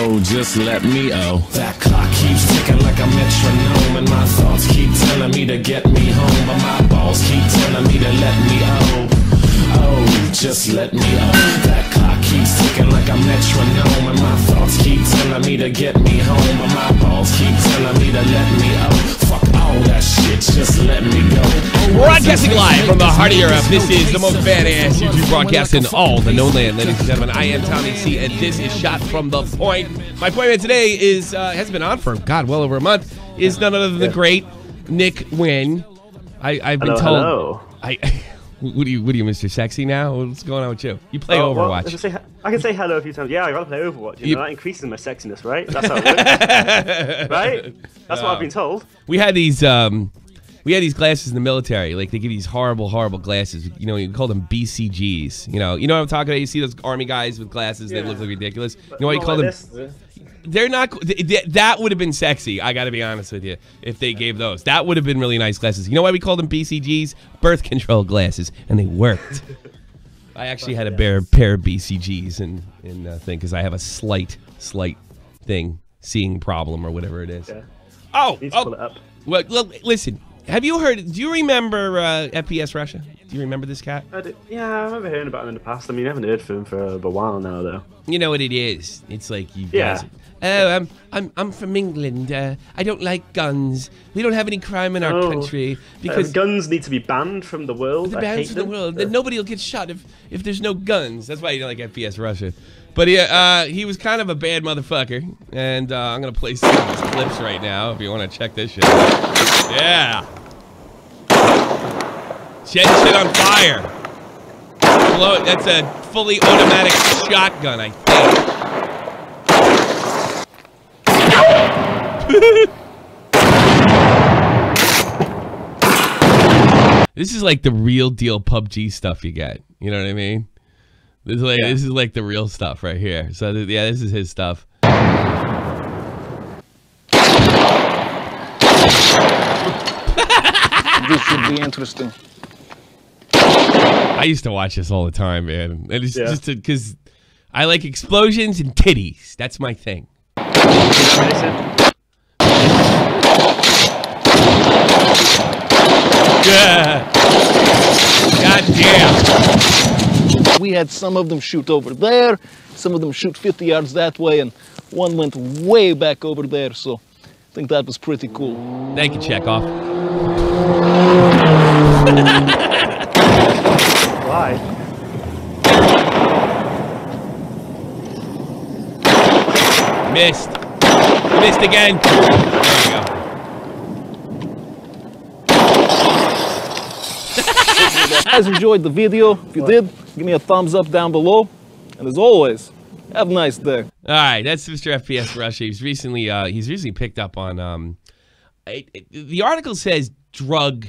Oh, just let me That clock keeps ticking like a metronome, and my thoughts keep telling me to get me home, but my balls keep telling me to let me Oh, just let me That clock keeps ticking like a metronome, and my thoughts keep telling me to get me home, but my balls keep telling me to let me Fuck all that shit, just let me go. Broadcasting live from the heart of Europe, this is the most badass YouTube broadcast in all the known land, ladies and gentlemen. I am Tommy C, and this is Shot from the Point. My point man today is has been on for well over a month. Is none other than the great Nick Wynn. I've been told. Hello. What are you, Mr. Sexy now? What's going on with you? You play Overwatch. Well, I can say hello a few times. Yeah, I gotta play Overwatch. You know, that increases my sexiness, right? That's how it works. Right? That's what I've been told. We had these glasses in the military. Like, they give these horrible glasses. You know, you call them BCGs. You know what I'm talking about? You see those army guys with glasses, they look like ridiculous. You know what you call them? They're not. That would have been sexy. I got to be honest with you. If they gave those, that would have been really nice glasses. You know why we call them BCGs? Birth control glasses, and they worked. I actually had a pair of BCGs in thing because I have a slight seeing problem or whatever it is. Yeah. Pull it up. Well, look, listen. Have you heard? Do you remember FPSRussia? Do you remember this cat? Yeah, I remember hearing about him in the past. I mean, I haven't heard from him for a while now, though. You know what it is? It's like you guys. Oh, I'm from England. I don't like guns. We don't have any crime in our country because guns need to be banned from the world. Banned from the world. Then nobody will get shot if there's no guns. That's why you don't like FPSRussia. But he was kind of a bad motherfucker, and I'm gonna play some of his clips right now if you want to check this shit out. Yeah. Setting shit on fire. That's a fully automatic shotgun, I think. This is like the real deal PUBG stuff you get. You know what I mean? This is like the real stuff right here. So yeah, this is his stuff. This should be interesting. I used to watch this all the time, man. And it's just because I like explosions and titties. That's my thing. Yeah. God damn. We had some of them shoot over there, some of them shoot 50 yards that way, and one went way back over there, so I think that was pretty cool. Thank you, Chekhov. Why? Missed. Missed again. There you go. If you guys enjoyed the video, if you did, give me a thumbs up down below. And as always, have a nice day. All right, that's Mr. FPSRussia. He's recently picked up on the article says drug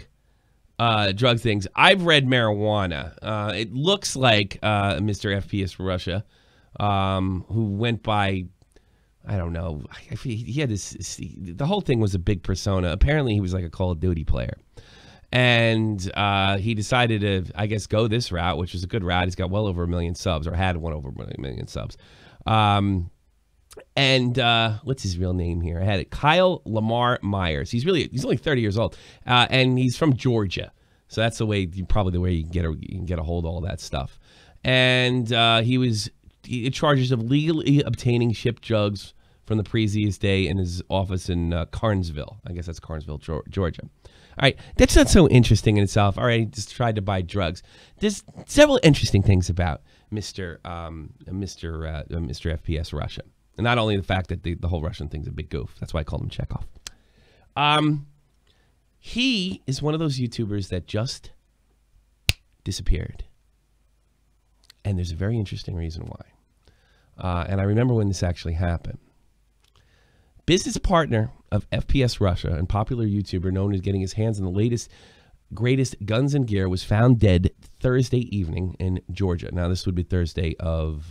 things. I've read marijuana. It looks like Mr. FPSRussia, who went by, I don't know. He had this. The whole thing was a big persona. Apparently, he was like a Call of Duty player, and he decided to, I guess, go this route, which was a good route. He's got well over 1 million subs, or had well over 1 million subs. And what's his real name here? I had it. Kyle Lamar Myers. He's only 30 years old, and he's from Georgia. So that's probably the way you can get a hold of all that stuff. And he charges of legally obtaining shipped drugs from the previous day in his office in Carnesville. I guess that's Carnesville, Georgia. All right, that's not so interesting in itself. All right, just tried to buy drugs. There's several interesting things about Mr. FPSRussia. And not only the fact that the whole Russian thing's a big goof. That's why I call him Chekhov. He is one of those YouTubers that just disappeared. And there's a very interesting reason why. And I remember when this actually happened. Business partner of FPSRussia and popular YouTuber known as getting his hands on the latest, greatest guns and gear was found dead Thursday evening in Georgia. Now, this would be Thursday of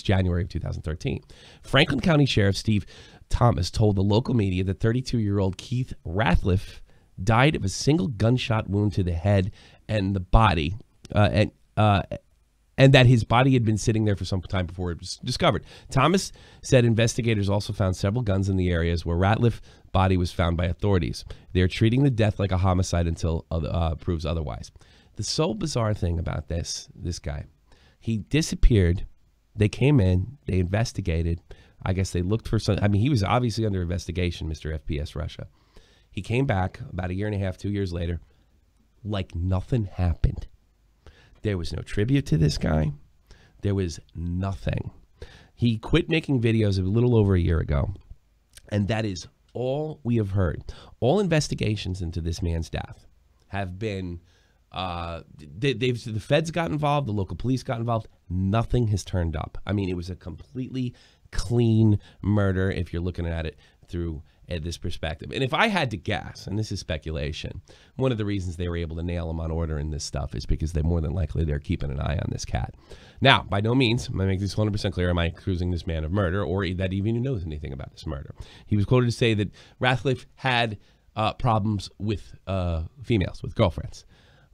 January of 2013. Franklin County Sheriff Steve Thomas told the local media that 32-year-old Keith Ratliff died of a single gunshot wound to the head and the body, and and that his body had been sitting there for some time before it was discovered. Thomas said investigators also found several guns in the areas where Ratliff's body was found by authorities. They're treating the death like a homicide until proves otherwise. The so bizarre thing about this guy, he disappeared. They came in, they investigated. I guess they looked for some. I mean, he was obviously under investigation, Mr. FPSRussia. He came back about 1.5 years, 2 years later, like nothing happened. There was no tribute to this guy. There was nothing. He quit making videos a little over 1 year ago, and that is all we have heard. All investigations into this man's death have been, the feds got involved, the local police got involved. Nothing has turned up. I mean, it was a completely clean murder if you're looking at it through this perspective. And if I had to guess, and this is speculation, one of the reasons they were able to nail him on order in this stuff is because they more than likely they're keeping an eye on this cat. Now, by no means, I'm going to make this 100% clear, am I accusing this man of murder or that even knows anything about this murder. He was quoted to say that Ratliff had problems with females, with girlfriends.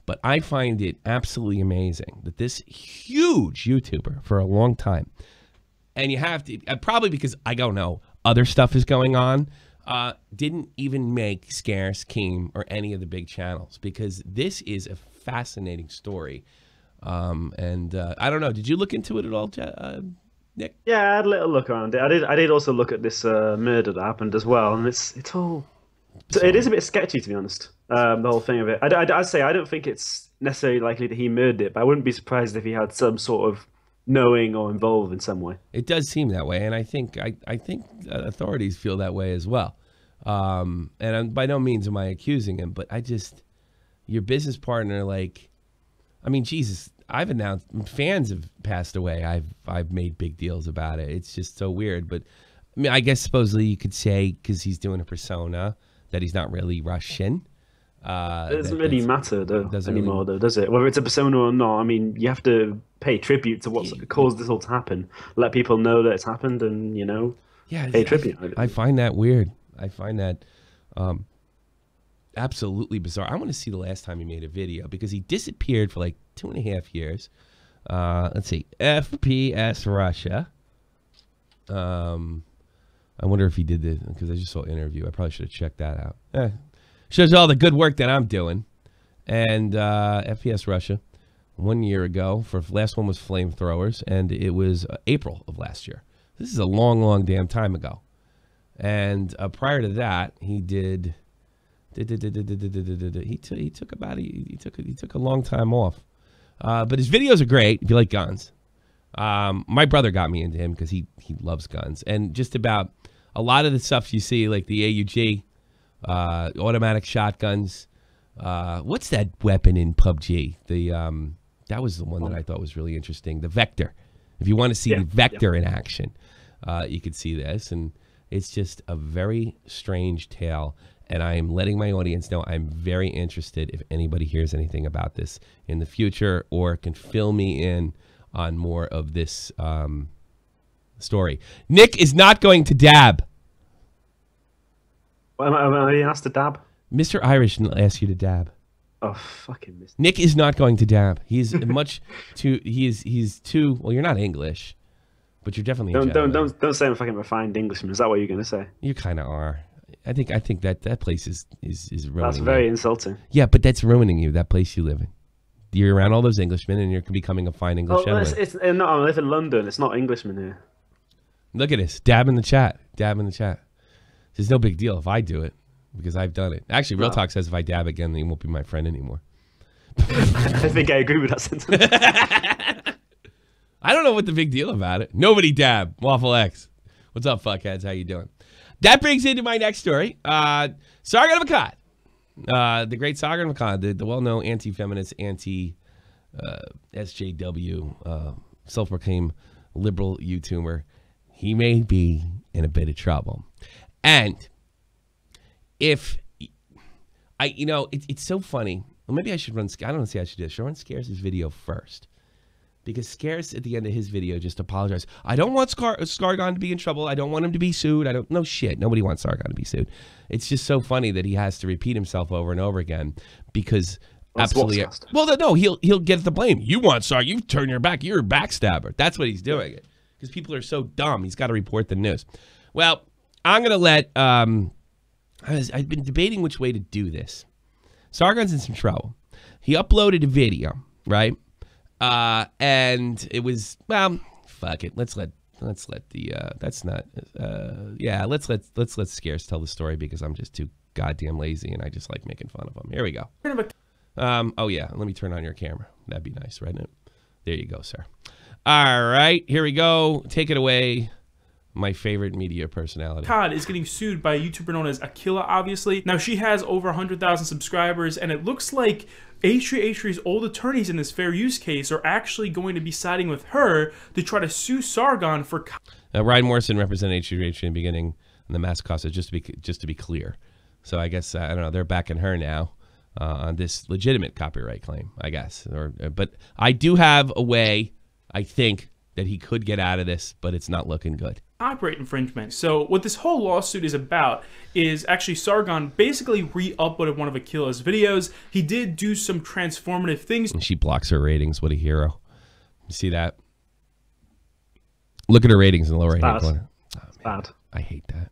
But I find it absolutely amazing that this huge YouTuber for a long time, and you have to, probably because I don't know, other stuff is going on, didn't even make Scarce, Keem, or any of the big channels, because this is a fascinating story. And I don't know, did you look into it at all, Nick? Yeah, I had a little look around it. I did also look at this murder that happened as well, and it is a bit sketchy, to be honest. The whole thing of it. I'd say I don't think it's necessarily likely that he murdered it, but I wouldn't be surprised if he had some sort of knowing or involved in some way. It does seem that way, and I think authorities feel that way as well. And by no means am I accusing him, but your business partner, like, I mean, Jesus, I've announced, fans have passed away. I've made big deals about it. It's just so weird. But I mean, I guess supposedly you could say because he's doing a persona that he's not really Russian. It doesn't really matter anymore, does it? Whether it's a persona or not, I mean, you have to pay tribute to what's caused this all to happen. Let people know that it's happened, and pay tribute. I find that weird. I find that absolutely bizarre. I want to see the last time he made a video because he disappeared for like 2.5 years. Let's see, FPSRussia. I wonder if he did this because I just saw an interview. I probably should have checked that out. Shows all the good work that I'm doing. And FPSRussia, 1 year ago, last one was flamethrowers, and it was April of last year. This is a long, long damn time ago. And prior to that, he took a long time off. But his videos are great if you like guns. My brother got me into him because he loves guns, and just about a lot of the stuff you see, like the AUG, automatic shotguns. What's that weapon in PUBG? That was the one that I thought was really interesting. The Vector. If you want to see the Vector in action, you could see this, and it's just a very strange tale. And I am letting my audience know I'm very interested if anybody hears anything about this in the future or can fill me in on more of this story. Nick is not going to dab. Am I asked to dab? Mr. Irish asked you to dab. Oh, fucking Mr. Nick is not going to dab. He's much too. He's too. Well, you're not English, but you're definitely. Don't say I'm a fucking refined Englishman. Is that what you're going to say? You kind of are. I think that place is ruining. That's very insulting. Yeah, but that's ruining you. That place you live in. You're around all those Englishmen, and you're becoming a fine English gentleman. I live in London. It's not Englishmen here. Look at this. Dab in the chat. Dab in the chat. There's no big deal if I do it, because I've done it. Actually, Real Talk says if I dab again, then he won't be my friend anymore. I think I agree with that sentence. I don't know what the big deal about it. Nobody dab. Waffle X. What's up, fuckheads? How you doing? That brings into my next story. Sargon of Akkad. The great Sargon of Akkad, the well-known anti-feminist, anti-SJW, self-proclaimed liberal YouTuber. He may be in a bit of trouble. And if it's so funny. Well, maybe I should run. I don't know. See, I should do this. Should I run Scarce's video first? Because Scarce at the end of his video just apologized. I don't want Sargon to be in trouble. I don't want him to be sued. No shit. Nobody wants Sargon to be sued. It's just so funny that he has to repeat himself over and over again because Absolutely. Well, no, he'll get the blame. You want Sargon? You turn your back. You're a backstabber. That's what he's doing. Because people are so dumb. He's got to report the news. Well, I'm gonna let. I've been debating which way to do this. Sargon's in some trouble. He uploaded a video, right? And it was, well, fuck it. Let's let the that's not yeah, let's let Scarce tell the story because I'm just too goddamn lazy and I just like making fun of him. Here we go. Oh yeah, let me turn on your camera. That'd be nice, right? There you go, sir. All right, here we go. Take it away. My favorite media personality. Akkad is getting sued by a YouTuber known as Aquila, obviously. Now, she has over 100,000 subscribers, and it looks like H3H3's old attorneys in this fair use case are actually going to be siding with her to try to sue Sargon for... Ryan Morrison represented H3H3 in the beginning, and the mass cost, just to be clear. So I guess, I don't know, they're backing her now on this legitimate copyright claim, I guess. But I do have a way, I think, that he could get out of this, but it's not looking good. Copyright infringement. So what this whole lawsuit is about is actually Sargon basically re-uploaded one of Aquila's videos. He did do some transformative things. And she blocks her ratings. What a hero. You see that? Look at her ratings in the lower right-hand corner. Oh, bad. I hate that.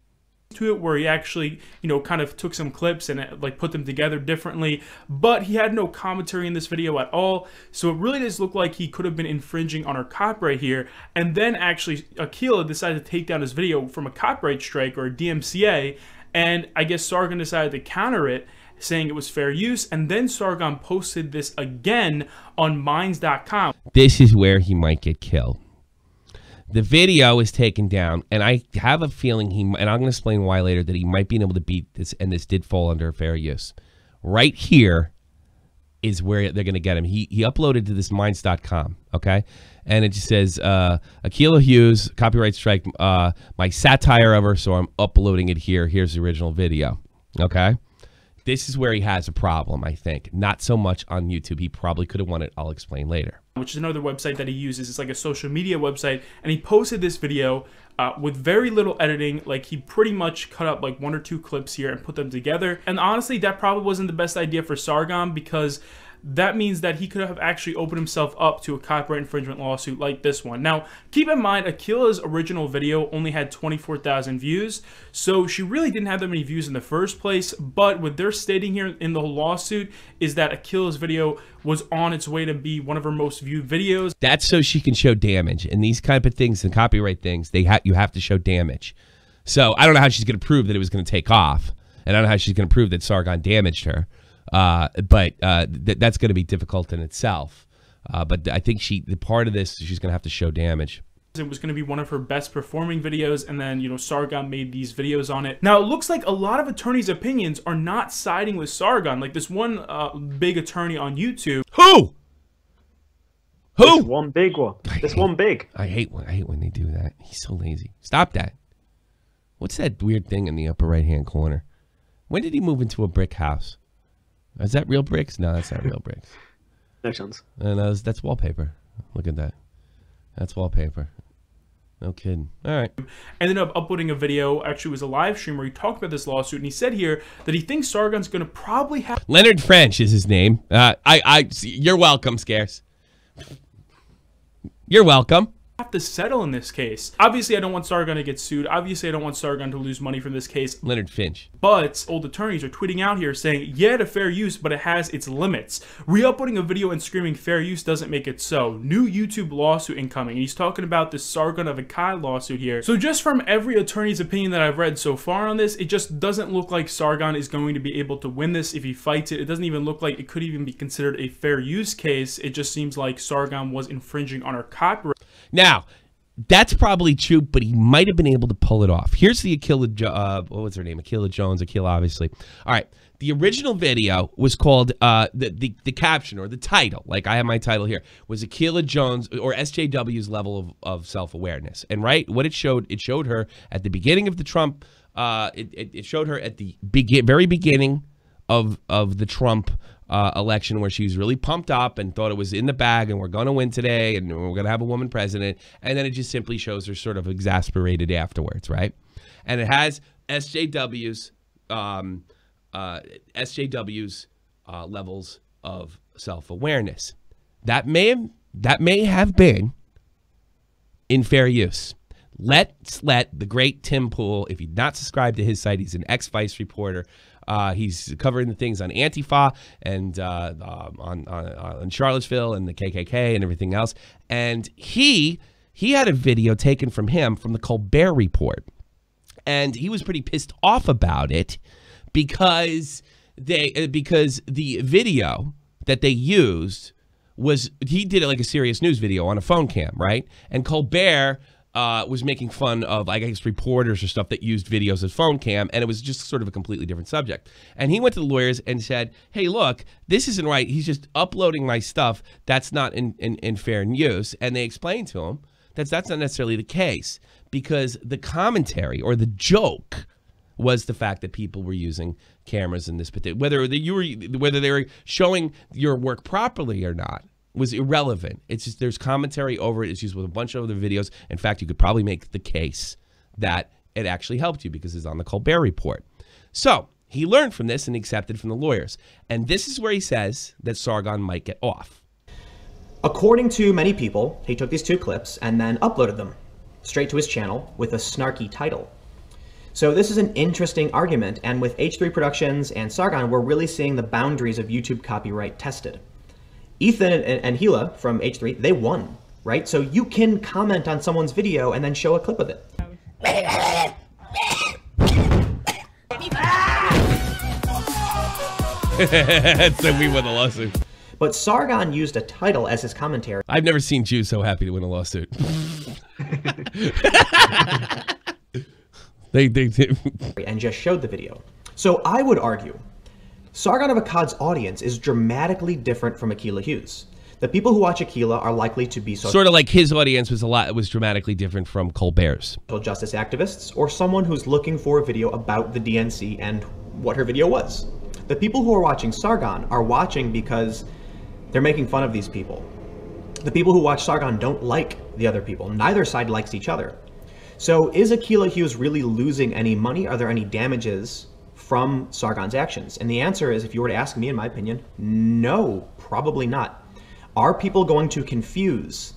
To it where he actually, you know, kind of took some clips and like put them together differently, but he had no commentary in this video at all, so it really does look like he could have been infringing on our copyright here. And then actually Aquila decided to take down his video from a copyright strike or a DMCA, and I guess Sargon decided to counter it, saying it was fair use, and then Sargon posted this again on Minds.com. This is where he might get killed. The video is taken down, and I have a feeling and I'm going to explain why later, that he might be able to beat this, and this did fall under fair use. Right here is where they're going to get him. He uploaded to this Minds.com, okay? And it just says, Aquila Hughes, copyright strike, my satire of her, so I'm uploading it here. Here's the original video, okay? This is where he has a problem, I think. Not so much on YouTube. He probably could have won it. I'll explain later. Which is another website that he uses. It's like a social media website, and he posted this video with very little editing. Like, he pretty much cut up like 1 or 2 clips here and put them together. And honestly, that probably wasn't the best idea for Sargon, because that means that he could have actually opened himself up to a copyright infringement lawsuit like this one. Now, keep in mind, Aquila's original video only had 24,000 views, so she really didn't have that many views in the first place, but what they're stating here in the lawsuit is that Aquila's video was on its way to be one of her most viewed videos. That's so she can show damage. And these kind of things, and copyright things, you have to show damage. So I don't know how she's going to prove that it was going to take off, and I don't know how she's going to prove that Sargon damaged her. But that's going to be difficult in itself. But I think the part of this, she's going to have to show damage. It was going to be one of her best performing videos, and then, you know, Sargon made these videos on it. Now, it looks like a lot of attorneys' opinions are not siding with Sargon. Like this one big attorney on YouTube. Who? This one big one. This one big. I hate when they do that. He's so lazy. Stop that. What's that weird thing in the upper right-hand corner? When did he move into a brick house? Is that real bricks? No, that's not real bricks. No chance. That's wallpaper. Look at that. That's wallpaper. No kidding. All right. Ended up uploading a video. Actually, it was a live stream where he talked about this lawsuit, and he said here that he thinks Sargon's going to probably have... Leonard French is his name. You're welcome, Scarce. You're welcome. Have to settle in this case. Obviously, I don't want Sargon to get sued. Obviously, I don't want Sargon to lose money from this case. Leonard Finch. But old attorneys are tweeting out here saying, yeah, to fair use, but it has its limits. Re-uploading a video and screaming fair use doesn't make it so. New YouTube lawsuit incoming. And he's talking about this Sargon of Akkad lawsuit here. So just from every attorney's opinion that I've read so far on this, it just doesn't look like Sargon is going to be able to win this if he fights it. It doesn't even look like it could even be considered a fair use case. It just seems like Sargon was infringing on our copyright. Now, that's probably true, but he might have been able to pull it off. Here's the Aquila, what was her name? Aquila Jones, Aquila, obviously. All right. The original video was called, the caption or the title, like I have my title here, was Aquila Jones or SJW's level of self-awareness. And right, what it showed her at the beginning of the Trump, it showed her at the very beginning of the Trump election, where she was really pumped up and thought it was in the bag and we're going to win today and we're going to have a woman president. And then it just simply shows her sort of exasperated afterwards, right? And it has SJW's levels of self-awareness. That may have been in fair use. Let's let the great Tim Pool, if you're not subscribed to his site, he's an ex-Vice reporter. He's covering the things on Antifa and on Charlottesville and the KKK and everything else. And he had a video taken from him from the Colbert Report. And he was pretty pissed off about it because the video that they used was, he did it like a serious news video on a phone cam, right? And Colbert was making fun of, I guess, reporters or stuff that used videos as phone cam, and it was just sort of a completely different subject. And he went to the lawyers and said, hey, look, this isn't right. He's just uploading my stuff. That's not in fair use. And they explained to him that's not necessarily the case, because the commentary or the joke was the fact that people were using cameras in this particular, whether they were showing your work properly or not was irrelevant. It's just there's commentary over it. It's used with a bunch of other videos. In fact, you could probably make the case that it actually helped you because it's on the Colbert Report. So he learned from this and accepted from the lawyers. And this is where he says that Sargon might get off. According to many people, he took these 2 clips and then uploaded them straight to his channel with a snarky title. So this is an interesting argument, and with H3 Productions and Sargon, we're really seeing the boundaries of YouTube copyright tested. Ethan and Gila from H3, they won, right? So you can comment on someone's video and then show a clip of it. So we won the lawsuit. But Sargon used a title as his commentary. I've never seen Jews so happy to win a lawsuit. They did. And just showed the video. So I would argue Sargon of Akkad's audience is dramatically different from Akilah Hughes. The people who watch Akilah are likely to be sort of like his audience was dramatically different from Colbert's. Social justice activists, or someone who's looking for a video about the DNC and what her video was. The people who are watching Sargon are watching because they're making fun of these people. The people who watch Sargon don't like the other people. Neither side likes each other. So is Akilah Hughes really losing any money? Are there any damages from Sargon's actions? And the answer is, if you were to ask me, in my opinion, no, probably not. Are people going to confuse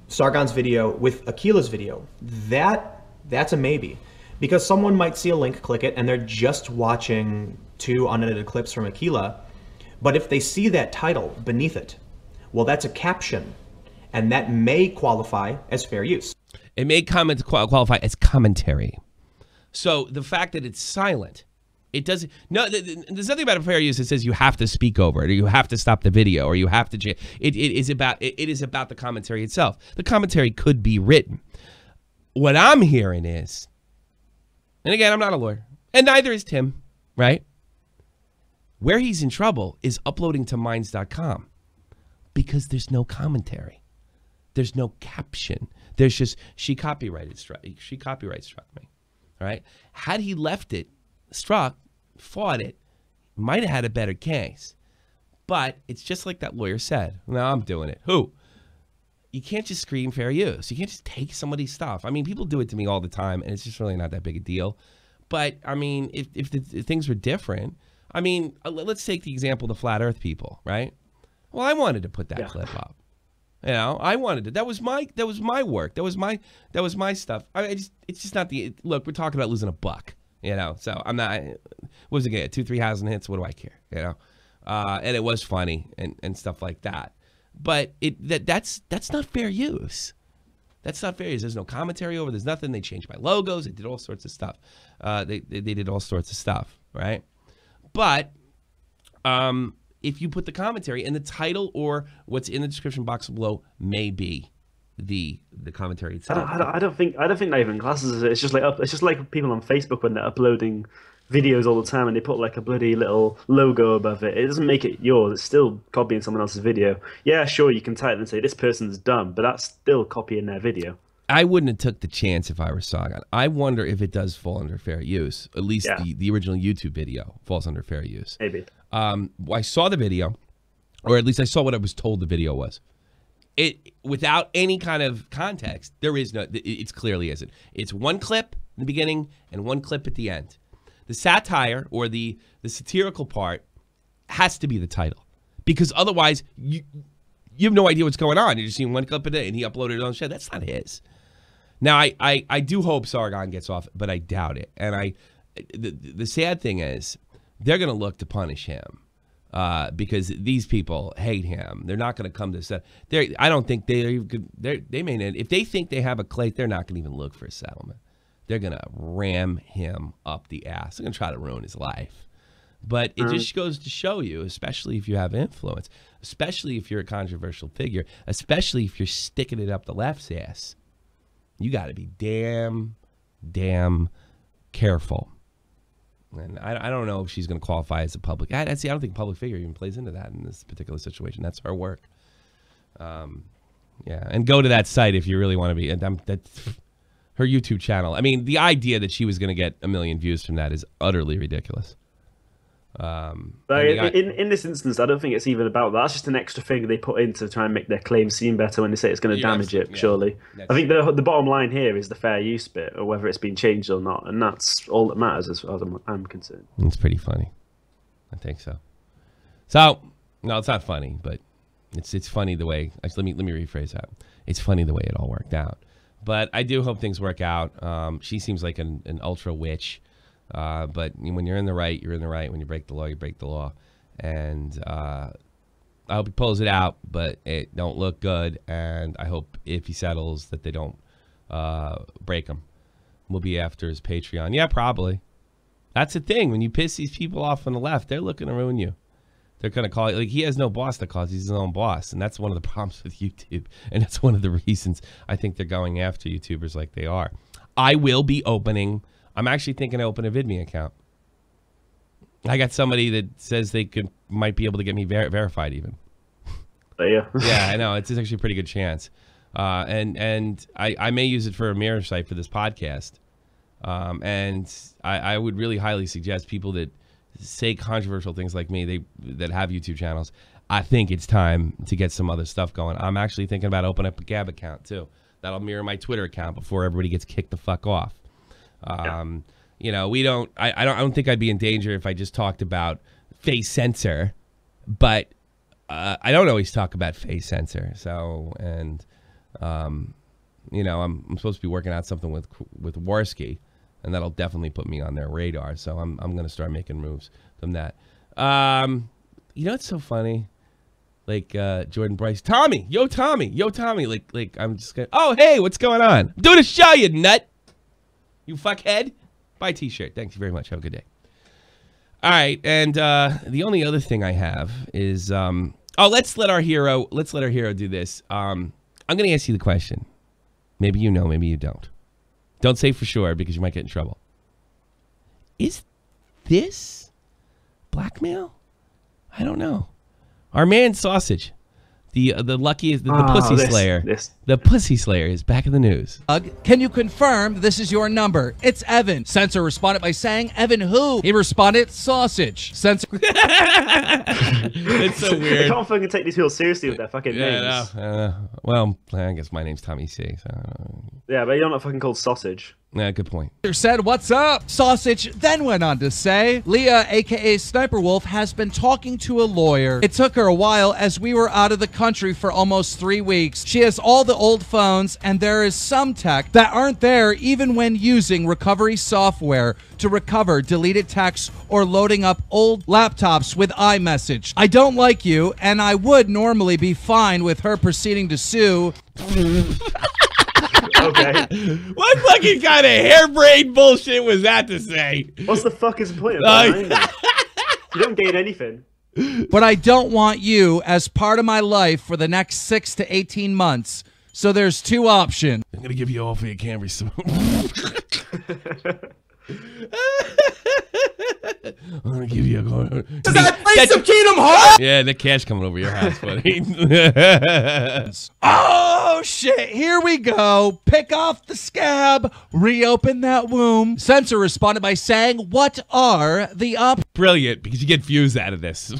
Sargon's video with Akilah's video? That's a maybe. Because someone might see a link, click it, and they're just watching 2 unedited clips from Akilah. But if they see that title beneath it, well, that's a caption, and that may qualify as fair use. It may qualify as commentary. So the fact that it's silent, it doesn't. No, there's nothing about a fair use that says you have to speak over it, or you have to stop the video, or you have to. It is about the commentary itself. The commentary could be written. What I'm hearing is, and again, I'm not a lawyer, and neither is Tim, right? Where he's in trouble is uploading to minds.com because there's no commentary. There's no caption. There's just, she copyright struck me. All right. Had he left it, fought it, might have had a better case. But it's just like that lawyer said. No, I'm doing it. Who? You can't just scream fair use. You can't just take somebody's stuff. I mean, people do it to me all the time, and it's just really not that big a deal. But, I mean, if things were different, I mean, let's take the example of the Flat Earth people, right? Well, I wanted to put that clip up. You know, I wanted it. That was my work. That was my stuff. It's just not the look. We're talking about losing a buck. You know, so I'm not. What was it get? 2,000-3,000 hits. What do I care? You know, and it was funny and stuff like that. But that's not fair use. That's not fair use. There's no commentary over. There's nothing. They changed my logos. They did all sorts of stuff. They did all sorts of stuff, right? But if you put the commentary and the title or what's in the description box below may be the commentary itself. I don't think that even classes it. It's just like people on Facebook when they're uploading videos all the time and they put like a bloody little logo above it. It doesn't make it yours. It's still copying someone else's video. Yeah, sure, you can title and say this person's dumb, but that's still copying their video. I wouldn't have took the chance if I were Sargon. I wonder if it does fall under fair use. At least the original YouTube video falls under fair use. Maybe. I saw the video, or at least I saw what I was told the video was. It without any kind of context, there is no. It's clearly isn't. It's one clip in the beginning and one clip at the end. The satire or the satirical part has to be the title. because otherwise you have no idea what's going on. You're just seeing one clip a day, and he uploaded it on show. That's not his. Now, I do hope Sargon gets off, but I doubt it. And the sad thing is, they're going to look to punish him because these people hate him. They're not going to come to set. I don't think they may not. If they think they have a clay, they're not going to even look for a settlement. They're going to ram him up the ass. They're going to try to ruin his life. But it just goes to show you, especially if you have influence, especially if you're a controversial figure, especially if you're sticking it up the left's ass, you got to be damn careful. And I don't know if she's going to qualify as a public. I don't think public figure even plays into that in this particular situation. That's her work. Yeah, and go to that site if you really want to be. And that's her YouTube channel. I mean, the idea that she was going to get 1 million views from that is utterly ridiculous. But in this instance, I don't think it's even about that. That's just an extra thing they put in to try and make their claim seem better when they say it's going to damage it, surely. I think the bottom line here is the fair use bit, or whether it's been changed or not, and that's all that matters as far as I'm concerned. It's pretty funny. I think so. So, no, it's not funny, but it's funny the way... Actually, let me rephrase that. It's funny the way it all worked out. But I do hope things work out. She seems like an ultra witch. But when you're in the right, you're in the right. When you break the law, you break the law. And I hope he pulls it out, but it don't look good. And I hope if he settles that they don't break him. We'll be after his Patreon. Yeah, probably. That's the thing. When you piss these people off on the left, they're looking to ruin you. They're going to call it, like, he has no boss that calls. He's his own boss. And that's one of the problems with YouTube. And that's one of the reasons I think they're going after YouTubers like they are. I will be opening... I'm actually thinking to open a VidMe account. I got somebody that says they might be able to get me verified even. Yeah. Yeah, I know. It's actually a pretty good chance. And I may use it for a mirror site for this podcast. And I would really highly suggest people that say controversial things like me, that have YouTube channels, I think it's time to get some other stuff going. I'm actually thinking about opening up a Gab account too. That'll mirror my Twitter account before everybody gets kicked the fuck off. You know, I don't think I'd be in danger if I just talked about face censor, but I don't always talk about face censor. So, and you know, I'm supposed to be working out something with Warski, and that'll definitely put me on their radar. So I'm going to start making moves from that. You know, it's so funny. Like Jordan Bryce, Tommy, like I'm just gonna, oh hey, what's going on? I'm doing a show, you nut. You fuckhead. Buy a t-shirt. Thank you very much. Have a good day. All right, and the only other thing I have is let's let our hero do this. I'm going to ask you the question. Maybe you know, maybe you don't. Don't say for sure because you might get in trouble. Is this blackmail? I don't know. Our man Sausage, the luckiest, the pussy slayer. The pussy slayer is back in the news. Can you confirm this is your number? It's Evan. Censor responded by saying, Evan who? He responded, Sausage. Censor. It's so weird. I can't fucking take these people seriously with their fucking names. Well, I guess my name's Tommy C. So. Yeah, but you're not fucking called Sausage. Yeah, good point. Said, what's up? Sausage then went on to say, Leah, aka Sniperwolf, has been talking to a lawyer. It took her a while as we were out of the country for almost 3 weeks. She has all the old phones, and there is some tech that aren't there even when using recovery software to recover deleted texts or loading up old laptops with iMessage. I don't like you, and I would normally be fine with her proceeding to sue. Okay. What fucking kind of harebrained bullshit was that to say? What's the fuck is the point of that? You don't gain anything. But I don't want you as part of my life for the next 6 to 18 months. So there's 2 options. I'm gonna give you all for your Camry soon. I'm gonna give you a call. Does that play some Kingdom Hearts? Yeah, the cash coming over your house, buddy. Oh shit, here we go. Pick off the scab, reopen that womb. Censor responded by saying, what are the Brilliant, because you get views out of this.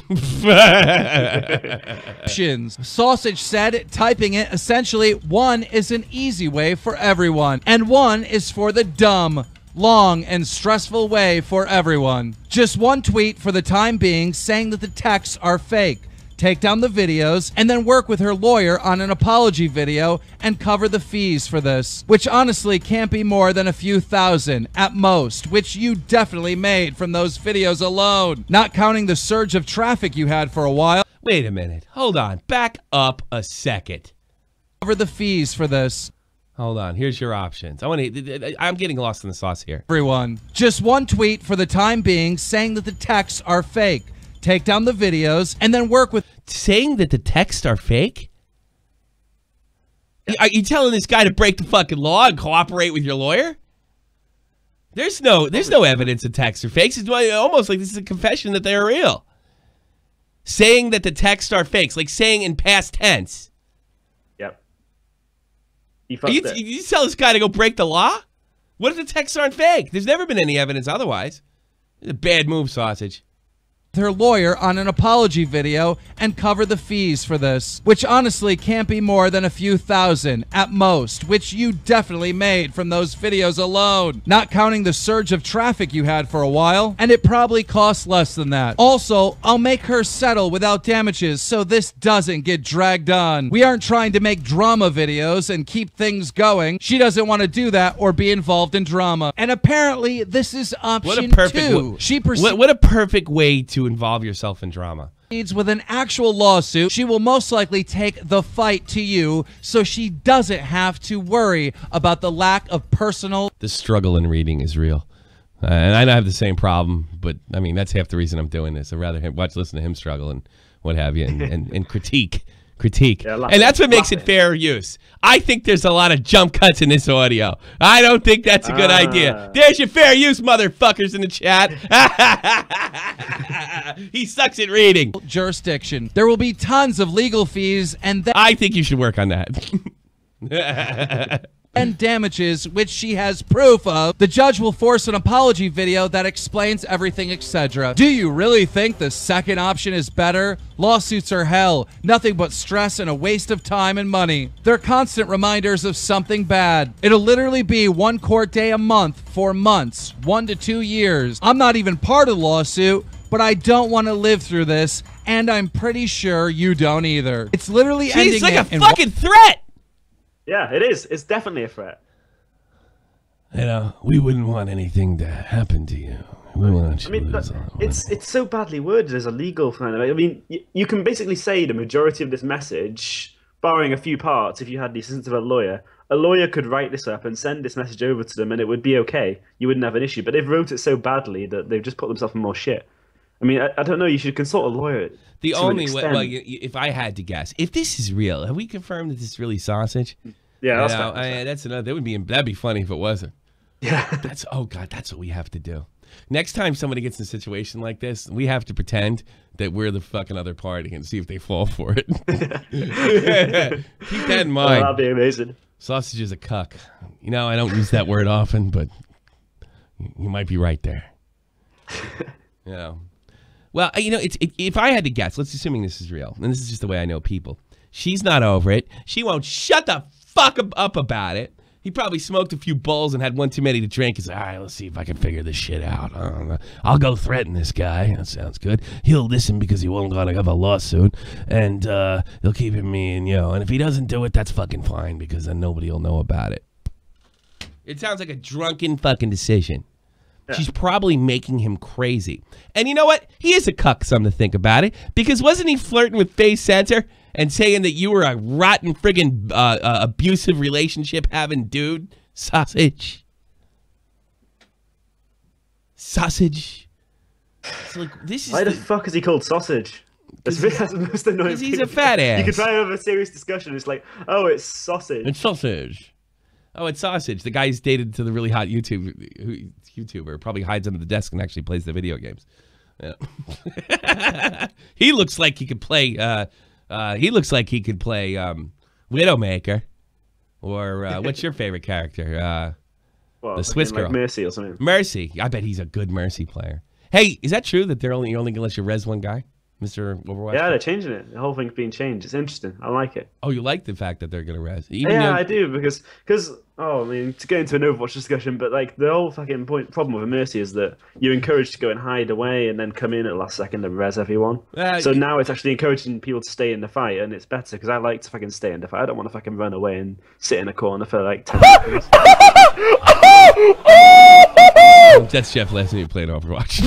options? Sausage said, typing it, essentially, 1 is an easy way for everyone, and 1 is for the dumb. Long and stressful way for everyone. Just 1 tweet for the time being saying that the texts are fake. take down the videos, and then work with her lawyer on an apology video and cover the fees for this, which honestly can't be more than a few thousand at most, which you definitely made from those videos alone, not counting the surge of traffic you had for a while. Wait a minute. Hold on. Back up a second. Cover the fees for this. Hold on. Here's your options. I'm getting lost in the sauce here. Everyone, just one tweet for the time being saying that the texts are fake. Take down the videos and then work with... Saying that the texts are fake? Are you telling this guy to break the fucking law and cooperate with your lawyer? There's no evidence the texts are fakes. It's almost like this is a confession that they're real. Saying that the texts are fakes, like saying in past tense. Yep. You tell this guy to go break the law? What if the texts aren't fake? There's never been any evidence otherwise. It's a bad move, Sausage. Her lawyer on an apology video and cover the fees for this, which honestly can't be more than a few thousand at most, which you definitely made from those videos alone, not counting the surge of traffic you had for a while, and it probably costs less than that. Also, I'll make her settle without damages so this doesn't get dragged on. We aren't trying to make drama videos and keep things going. She doesn't want to do that or be involved in drama. And apparently this is option 2. What a perfect way to involve yourself in drama. With an actual lawsuit, she will most likely take the fight to you so she doesn't have to worry about the lack of personal... The struggle in reading is real. And I have the same problem, but I mean, that's half the reason I'm doing this. I'd rather listen to him struggle and what have you, and critique. Yeah, and that's what makes it fair use. I think there's a lot of jump cuts in this audio. I don't think that's a good idea. There's your fair use, motherfuckers in the chat. He sucks at reading. Jurisdiction. There will be tons of legal fees and I think you should work on that. and damages, which she has proof of. The judge will force an apology video that explains everything, etc. Do you really think the second option is better? Lawsuits are hell. Nothing but stress and a waste of time and money. They're constant reminders of something bad. It'll literally be one court day a month for months, 1 to 2 years. I'm not even part of the lawsuit, but I don't want to live through this, and I'm pretty sure you don't either. It's literally ending. She's like a fucking threat. Yeah, it is. It's definitely a threat. You know, we wouldn't want anything to happen to you. We want you to lose all. It's so badly worded as a legal thing. I mean, you can basically say the majority of this message, barring a few parts, if you had the assistance of a lawyer could write this up and send this message over to them, and it would be okay. You wouldn't have an issue. But they've wrote it so badly that they've just put themselves in more shit. I mean, I don't know. You should consult a lawyer. The only way, well, if I had to guess, if this is real, have we confirmed that this is really sausage? Yeah, that's another. That'd be funny if it wasn't. Yeah. Oh God, that's what we have to do. Next time somebody gets in a situation like this, we have to pretend that we're the fucking other party and see if they fall for it. Keep that in mind. That'd be amazing. Sausage is a cuck. You know, I don't use that word often, but you might be right there. You know. Well, you know, if I had to guess, let's assuming this is real, and this is just the way I know people. She's not over it. She won't shut the fuck up about it. He probably smoked a few bowls and had one too many to drink. He's like, all right, let's see if I can figure this shit out. I'll go threaten this guy. That sounds good. He'll listen because he won't gonna have a lawsuit, and he'll keep me and and if he doesn't do it, that's fucking fine because then nobody will know about it. It sounds like a drunken fucking decision. Yeah. She's probably making him crazy. And you know what? He is a cuck, something to think about it. Because wasn't he flirting with Faye Center and saying that you were a rotten friggin' abusive relationship having dude? Sausage. Sausage. It's like, this is Why the fuck is he called Sausage? That's the most annoying. Because he's a fat ass. You could try and have a serious discussion. It's like, oh, it's sausage. It's sausage. Oh, it's Sausage. The guy who's dated to the really hot YouTuber. Probably hides under the desk and actually plays the video games. Yeah. He looks like he could play. Widowmaker, or what's your favorite character? The Swiss girl, like Mercy or something. Mercy. I bet he's a good Mercy player. Hey, is that true that you're only gonna let you res one guy? Mr. Overwatch? Yeah, they're changing it. The whole thing's being changed. It's interesting. I like it. Oh, you like the fact that they're gonna res? Yeah, I do because I mean, to get into an Overwatch discussion, but like the whole fucking problem with Mercy is that you're encouraged to go and hide away and then come in at the last second and res everyone. So now it's actually encouraging people to stay in the fight, and it's better because I like to fucking stay in the fight. I don't want to fucking run away and sit in a corner for like 10 seconds. That's Jeff last time playing Overwatch.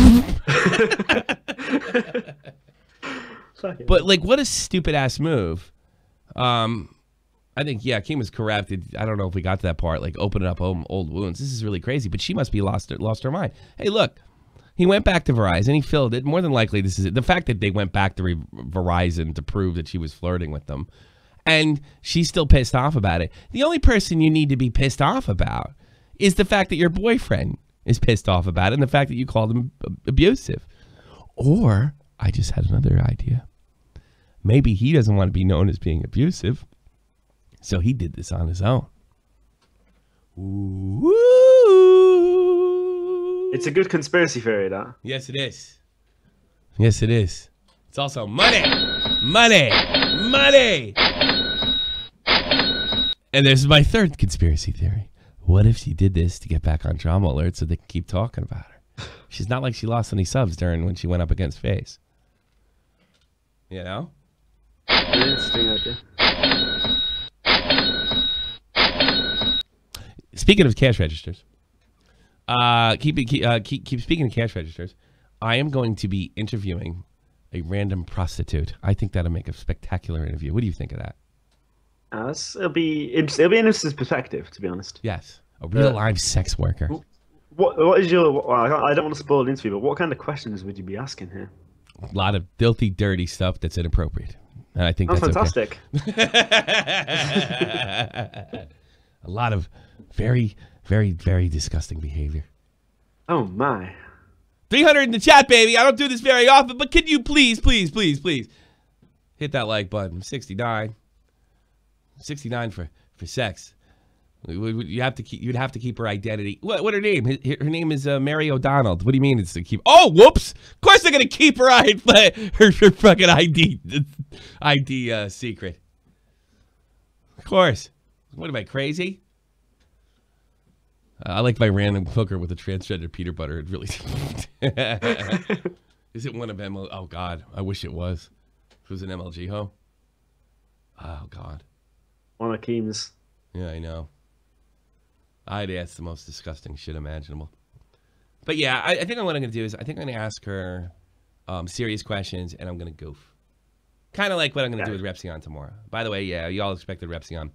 But like, what a stupid ass move. I think Kim was correct. I don't know if we got to that part, like opening up old wounds. This is really crazy, but she must be lost her mind. Hey, look, he went back to Verizon. He filled it. More than likely, this is it. The fact that they went back to Verizon to prove that she was flirting with them, and she's still pissed off about it. The only person you need to be pissed off about is the fact that your boyfriend is pissed off about it, and the fact that you called him abusive. Or I just had another idea. Maybe he doesn't want to be known as being abusive, so he did this on his own. Ooh. It's a good conspiracy theory, that. Yes, it is. Yes, it is. It's also money. Money. Money. And there's my third conspiracy theory. What if she did this to get back on Drama Alert so they can keep talking about her? She's not like she lost any subs during when she went up against FaZe. You know? Interesting idea. Speaking of cash registers, keep speaking of cash registers. I am going to be interviewing a random prostitute. I think that'll make a spectacular interview. What do you think of that? It'll be interesting. It'll be an interesting perspective, to be honest. Yes, a real live sex worker. What is your? Well, I don't want to spoil the interview, but what kind of questions would you be asking here? A lot of filthy, dirty stuff that's inappropriate, and I think that's fantastic. Okay. A lot of very, very, very disgusting behavior. Oh my! 300 in the chat, baby. I don't do this very often, but can you please, please, please, please hit that like button? 69 for sex. You'd have to keep her identity. What her name? Her name is Mary O'Donnell. What do you mean it's to keep? Oh, whoops! Of course they're gonna keep her fucking ID secret. Of course. What am I, crazy? I like my random hooker with a transgender peanut butter. It really is it one of ML? Oh God, I wish it was. If it was an MLG ho. Oh God. One of Keem's. Yeah, I know. That's the most disgusting shit imaginable. But yeah, I think what I'm going to do is I think I'm going to ask her serious questions, and I'm going to goof. Kind of like what I'm going to do with Repsion tomorrow. By the way, yeah, you all expected Repsion.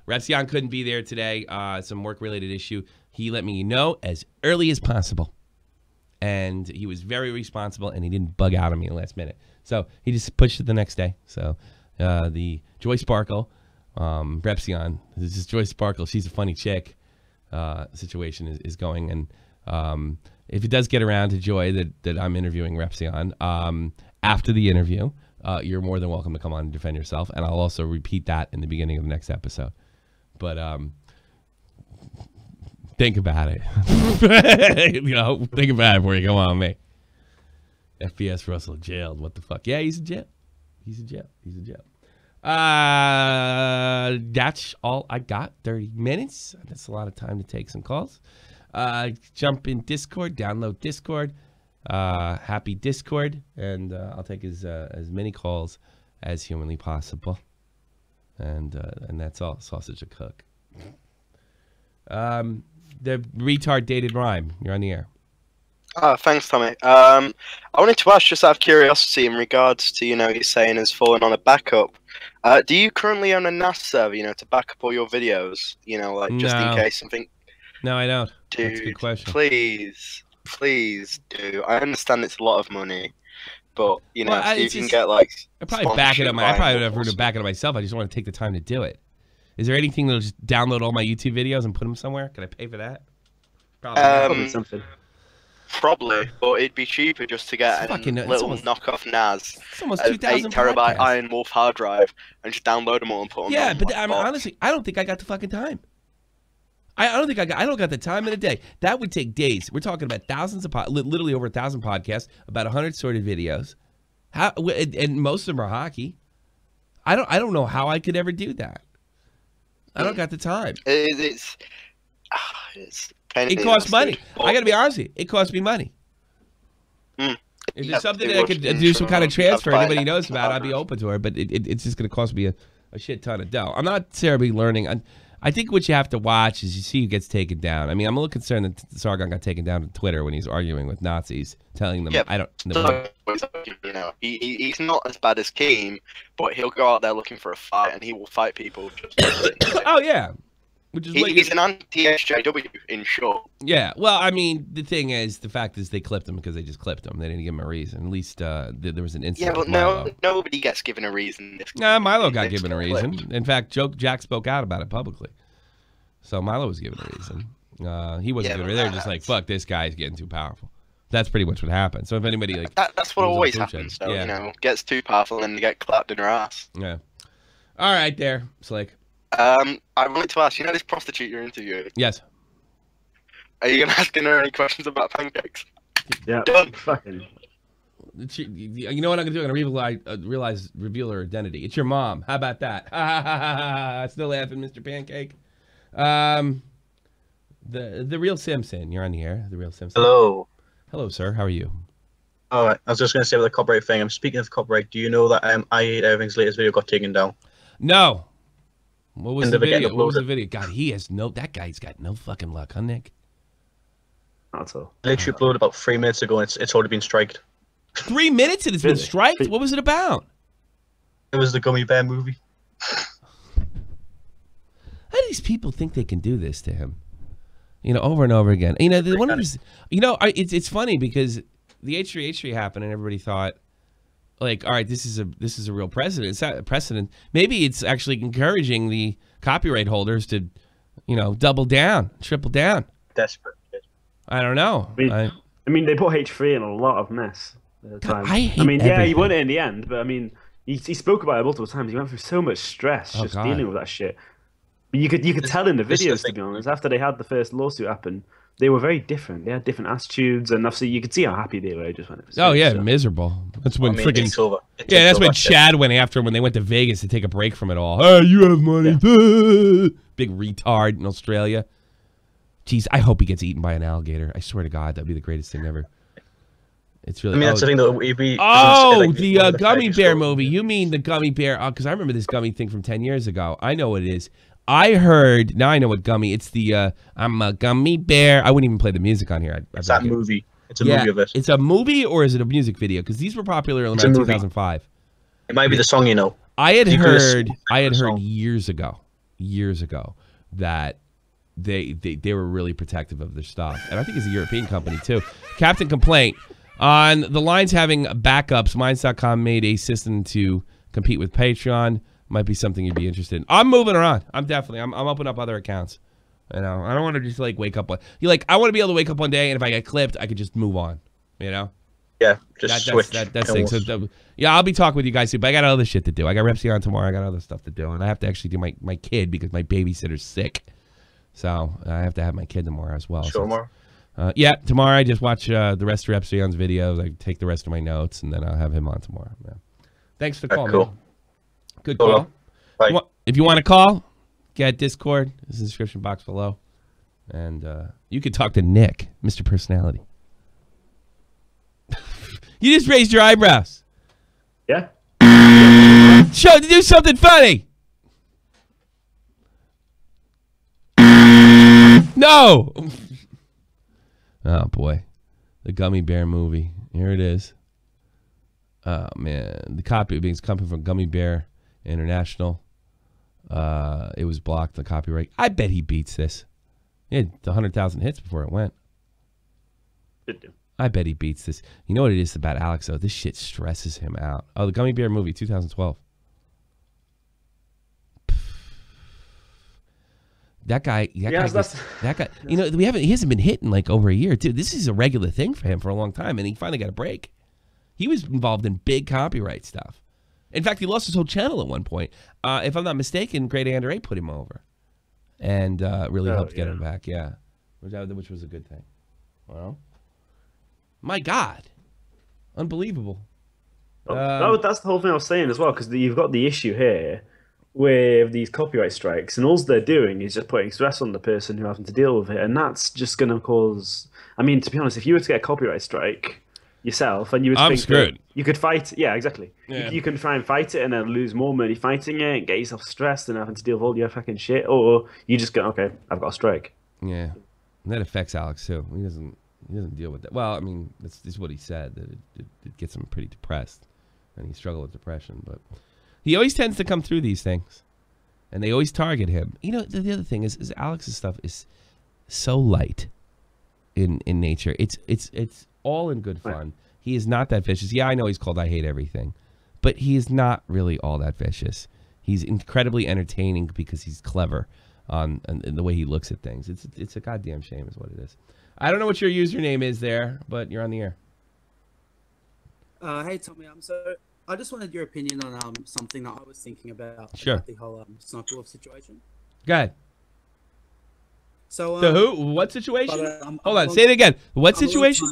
Repsion couldn't be there today. Some work-related issue. He let me know as early as possible. And he was very responsible, and he didn't bug out on me in the last minute. So he just pushed it the next day. So the Joy Sparkle, Repsion, this is Joy Sparkle. She's a funny chick. Situation is going, and if it does get around to Joy that I'm interviewing Repsion after the interview, you're more than welcome to come on and defend yourself, and I'll also repeat that in the beginning of the next episode. But think about it. Think about it before you come on me. FPSRussia jailed. What the fuck? Yeah, he's in jail. He's in jail. That's all I got. 30 minutes. That's a lot of time to take some calls. Jump in Discord, download Discord. Happy Discord, and I'll take as many calls as humanly possible. And that's all. Sausage a cook. The retard dated rhyme. You're on the air. Thanks, Tommy. I wanted to ask, just out of curiosity, in regards to, you're saying has fallen on a backup. Do you currently own a NAS server, to back up all your videos? Just in case something. No, I don't. Dude, that's a good question. Please do. I understand it's a lot of money, but well, if you can get like. I probably back it up. I probably would have back it up myself. I just want to take the time to do it. Is there anything that'll just download all my YouTube videos and put them somewhere? Can I pay for that? Probably something. Probably, but it'd be cheaper just to get a little knockoff NAS, it's almost an 2,000 8 terabyte podcasts. Iron Wolf hard drive, and just download them all and put them. Yeah, but I mean, honestly, I don't think I got the fucking time. I don't got the time in a day. That would take days. We're talking about thousands of literally over 1,000 podcasts, about 100 sorted videos, How? And most of them are hockey. I don't know how I could ever do that. I don't got the time. It's It costs money. I got to be honest with you. It costs me money. If there's something that I could do some kind of transfer anybody knows about, I'd be open to it. But it's just going to cost me a shit ton of dough. I'm not terribly learning. I think what you have to watch is you see who gets taken down. I mean, I'm a little concerned that Sargon got taken down on Twitter when he's arguing with Nazis, telling them, I don't know. You know, he's not as bad as Keem, but he'll go out there looking for a fight, and he will fight people. Oh, yeah. Which is he's an anti-SJW, in short. Yeah, well, I mean, the thing is, the fact is they clipped him because they just clipped him. They didn't give him a reason. At least there was an incident. Yeah, but nobody gets given a reason. Nah, Milo got given a reason. In fact, Jack spoke out about it publicly. So Milo was given a reason. He wasn't good. They're just like, fuck, this guy's getting too powerful. That's pretty much what happened. So if anybody like that's what always happens. So, you know, gets too powerful and they get clapped in her ass. Yeah. All right, there, Slick. I wanted to ask, you know this prostitute you're interviewing? Yes. Are you going to ask her any questions about pancakes? Yeah. Done. Fucking. You know what I'm going to do? I'm going to reveal her identity. It's your mom. How about that? Still laughing, Mr. Pancake. The real Simpson. You're on the air. The real Simpson. Hello. Hello, sir. How are you? All right. I was just going to say with the copyright thing. I'm speaking of copyright. Do you know that I Hate Everything's latest video got taken down? No. What was the video? What was the video? God, that guy's got no fucking luck, huh, Nick? Not so. I literally uploaded about 3 minutes ago, and it's already been striked. 3 minutes and it's been striked? What was it about? It was the Gummy Bear movie. How do these people think they can do this to him? You know, over and over again. You know, one of these. You know, it's funny because the H3 happened, and everybody thought, like, all right, this is a real precedent. It's not a precedent. Maybe it's actually encouraging the copyright holders to, you know, double down, triple down. Desperate. I don't know. I mean, they put H3 in a lot of mess at the time. I mean, yeah, he won it in the end, but I mean, he spoke about it multiple times. He went through so much stress just dealing with that shit. But you could tell in the videos, to be honest, after they had the first lawsuit happen, they were very different. They had different attitudes, and obviously you could see how happy they were just when it was. Oh yeah, miserable. That's when freaking. Yeah, that's when Chad went after when they went to Vegas to take a break from it all. Hey, you have money, big retard in Australia. Jeez, I hope he gets eaten by an alligator. I swear to God, that'd be the greatest thing ever. It's really. I mean, that's the thing that we. The gummy bear movie. You mean the gummy bear? Because I remember this gummy thing from 10 years ago. I know what it is. I heard. Now I know what gummy. It's the I'm a gummy bear. I wouldn't even play the music on here. It's that movie. It's a movie of it. It's a movie or is it a music video? Because these were popular around 2005. It might be the song, you know. I had heard years ago that they were really protective of their stuff, and I think it's a European company too. Captain Complaint on the lines having backups. Minds.com made a system to compete with Patreon. Might be something you'd be interested in. I'm moving around. I'm opening up other accounts. You know, I don't want to just like wake up. I want to be able to wake up one day, and if I get clipped, I could just move on. You know. Yeah, just switch. That's thing. So, yeah, I'll be talking with you guys soon, but I got other shit to do. I got Repsion tomorrow. I got other stuff to do, and I have to actually do my kid because my babysitter's sick. So I have to have my kid tomorrow as well. Sure, tomorrow. Yeah, tomorrow I just watch the rest of Repsion's videos. I take the rest of my notes, and then I'll have him on tomorrow. Yeah. Thanks for the call, man. Good call. Bye. If you want to call, get Discord. There's a description box below. And you can talk to Nick, Mr. Personality. You just raised your eyebrows. Yeah. Do something funny. No. Oh, boy. The Gummy Bear movie. Here it is. Oh, man. The copy is coming from Gummy Bear International. It was blocked, the copyright. I bet he beats this. He had 100,000 hits before it went. I bet he beats this. You know what it is about Alex, though? This shit stresses him out. Oh, the Gummy Bear movie, 2012. That guy. You know, he hasn't been hit in like over a year, too. This is a regular thing for him for a long time, and he finally got a break. He was involved in big copyright stuff. In fact, he lost his whole channel at one point. If I'm not mistaken, Great Ander 8 put him over, and really helped get him back. Yeah, which was a good thing. Well, my God, unbelievable. That's the whole thing I was saying as well, because you've got the issue here with these copyright strikes, and all they're doing is just putting stress on the person who having to deal with it, and that's just going to cause. I mean, to be honest, if you were to get a copyright strike yourself, and you would I'm think screwed. that you could fight, yeah, exactly. Yeah. You can try and fight it and then lose more money fighting it, and get yourself stressed and having to deal with all your fucking shit, or you just go, okay, I've got a strike. Yeah, and that affects Alex too. He doesn't deal with that. Well, I mean, that's what he said, that it gets him pretty depressed, and he struggled with depression. But he always tends to come through these things, and they always target him. You know, the other thing is Alex's stuff is so light in nature. It's all in good fun. Right. He is not that vicious. Yeah, I know he's called I Hate Everything, but he is not really all that vicious. He's incredibly entertaining because he's clever on the way he looks at things. It's a goddamn shame is what it is. I don't know what your username is there, but you're on the air. Hey Tommy, so I just wanted your opinion on something that I was thinking about. Sure. About the whole Sssniperwolf situation. Go ahead. So the who? What situation? Hold on, say it again. What situation?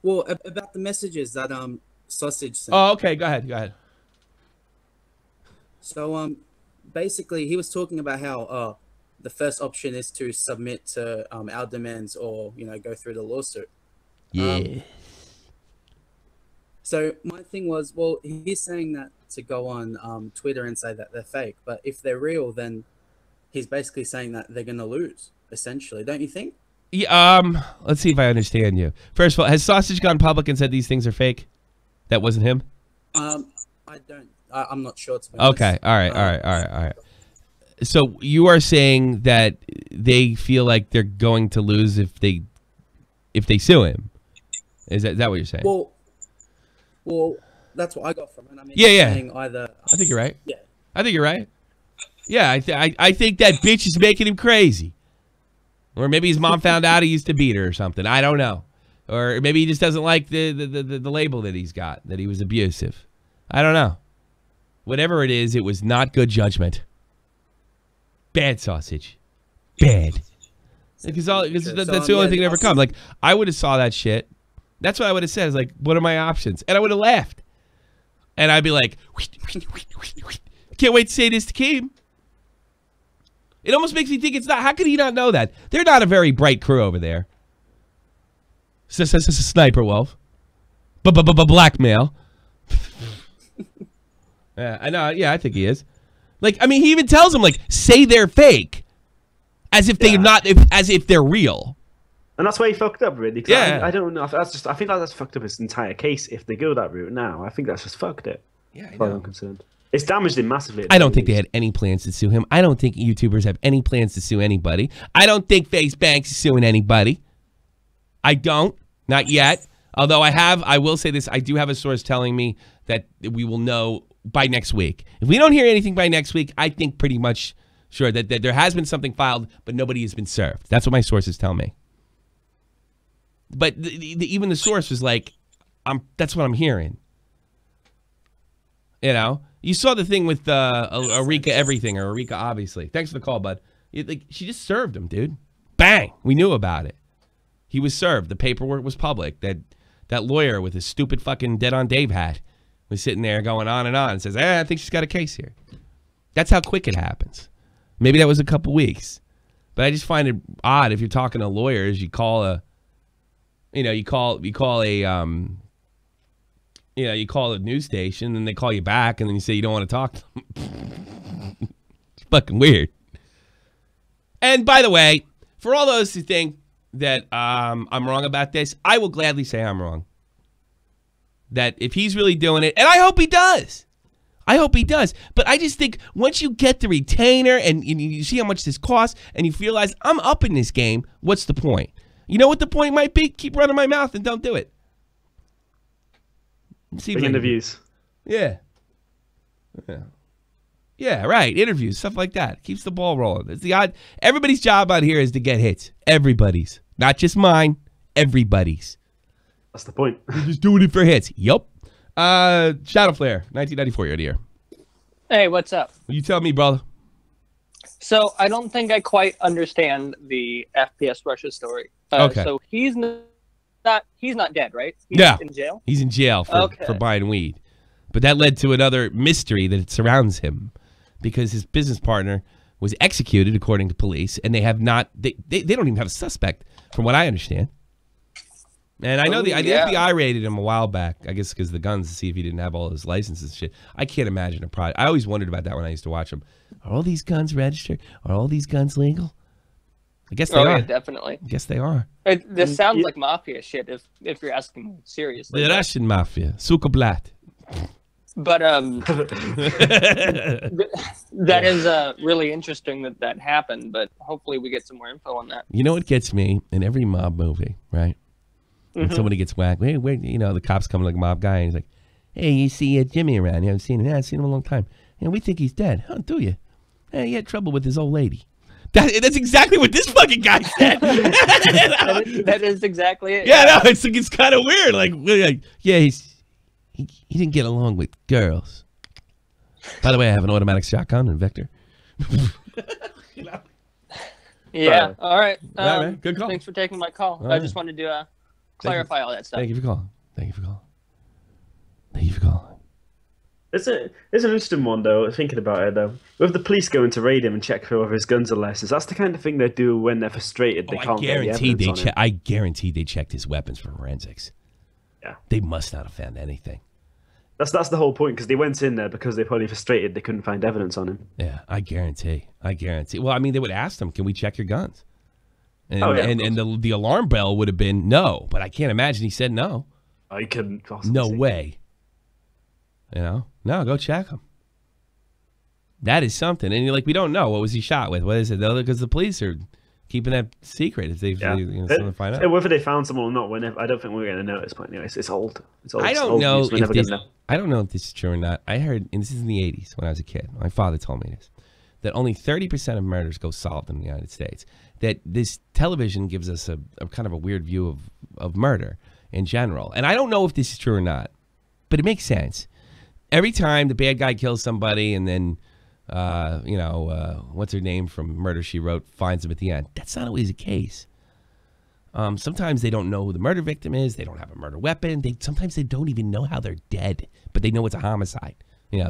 Well, about the messages that Sausage sent. Oh, okay. Go ahead. So basically, he was talking about how the first option is to submit to our demands, or go through the lawsuit. Yeah. So my thing was, well, he's saying that to go on Twitter and say that they're fake, but if they're real, then he's basically saying that they're going to lose, essentially. Don't you think? Yeah, let's see if I understand you. First of all, has Sausage gone public and said these things are fake? That wasn't him? I don't. I'm not sure, to be honest. Okay. All right. So you are saying that they feel like they're going to lose if they sue him? Is that what you're saying? Well, that's what I got from it. I mean, yeah. Either, I think you're right. Yeah. I think you're right. Yeah, I think that bitch is making him crazy. Or maybe his mom found out he used to beat her or something. I don't know. Or maybe he just doesn't like the label that he's got, that he was abusive. I don't know. Whatever it is, it was not good judgment. Bad Sausage. Bad. Because that's the only thing that ever come. Like, I would have saw that shit. That's what I would have said. Is like, what are my options? And I would have laughed. And I'd be like, can't wait to say this to Keem. It almost makes me think it's not. How could he not know that? They're not a very bright crew over there. Sniperwolf. Blackmail. Yeah, I know. Yeah, I think he is. Like, I mean, he even tells them, like, say they're fake, as if they're not, as if they're real. And that's why he fucked up, really. Yeah. I don't know. I think that's fucked up his entire case. If they go that route now, I think that's just fucked it. Yeah, as far as I'm concerned. It's damaged him massively. I don't think they had any plans to sue him. I don't think YouTubers have any plans to sue anybody. I don't think FaZe Banks is suing anybody. I don't. Not yet. Although I will say this. I do have a source telling me that we will know by next week. If we don't hear anything by next week, I think pretty much sure that there has been something filed, but nobody has been served. That's what my sources tell me. But even the source was like, that's what I'm hearing. You know? You saw the thing with Arika everything, or Arika obviously. Thanks for the call, bud. She just served him, dude. Bang! We knew about it. He was served. The paperwork was public. That lawyer with his stupid fucking Dead on Dave hat was sitting there going on and says, I think she's got a case here. That's how quick it happens. Maybe that was a couple weeks. But I just find it odd if you're talking to lawyers, you call a news station and they call you back and then you say you don't want to talk to them. It's fucking weird. And by the way, for all those who think that I'm wrong about this, I will gladly say I'm wrong. That if he's really doing it, and I hope he does. I hope he does. But I just think once you get the retainer and you see how much this costs and you realize I'm up in this game, what's the point? You know what the point might be? Keep running my mouth and don't do it. Big interviews. Yeah. Yeah, right. Interviews, stuff like that. Keeps the ball rolling. It's the odd. Everybody's job out here is to get hits. Everybody's. Not just mine. Everybody's. That's the point. We're just doing it for hits. Yup. Shadow Flare, 1994, you're here. Hey, what's up? You tell me, brother. So I don't think I quite understand the FPSRussia story. Okay. So he's he's not dead, right? He's Yeah. in jail? He's in jail for buying weed. But that led to another mystery that surrounds him because his business partner was executed, according to police, and they have not, they don't even have a suspect, from what I understand. And I know the FBI raided him a while back, I guess because of the guns, to see if he didn't have all his licenses and shit. I can't imagine a product. I always wondered about that when I used to watch him. Are all these guns registered? Are all these guns legal? I guess they are. Yeah, definitely. I guess they are. This sounds like mafia shit if you're asking me seriously. The Russian mafia. Sukoblat. But that is really interesting that happened, but hopefully we get some more info on that. You know what gets me in every mob movie, right? When somebody gets whacked, hey, where, you know, the cops come like a mob guy, and he's like, hey, you see Jimmy around? You haven't seen him? Yeah, I've seen him a long time. And we think he's dead. Huh, do you? Hey, he had trouble with his old lady. That's exactly what this fucking guy said. that is exactly it. Yeah, no, it's kind of weird. Like, yeah, he didn't get along with girls. By the way, I have an automatic shotgun and Vector. You know? Yeah. All right. Man. Good call. Thanks for taking my call. All I just wanted to clarify all that stuff. Thank you for calling. Thank you for calling. Thank you for calling. It's an interesting one, though, thinking about it, though. With the police going to raid him and check for whether his guns are licensed, that's the kind of thing they do when they're frustrated. They can't get the evidence on him. I guarantee they checked his weapons for forensics. Yeah. They must not have found anything. That's the whole point, because they went in there because they're probably frustrated they couldn't find evidence on him. Yeah, I guarantee. Well, I mean, they would ask them, can we check your guns? And, and the alarm bell would have been no, but I can't imagine he said no. I couldn't possibly. No way. You know? No, go check him. That is something. And you're like, we don't know. What was he shot with? What is it? Because the police are keeping that secret if they find out. Whether they found someone or not, I don't think we're going to know at this point. Anyway, it's old. It's old. I don't know if this is true or not. I heard, and this is in the 80s when I was a kid. My father told me this, that only 30% of murders go solved in the United States. That this television gives us a kind of a weird view of murder in general. And I don't know if this is true or not, but it makes sense. Every time the bad guy kills somebody and then, what's her name from Murder, She Wrote finds him at the end. That's not always the case. Sometimes they don't know who the murder victim is. They don't have a murder weapon. Sometimes they don't even know how they're dead, but they know it's a homicide,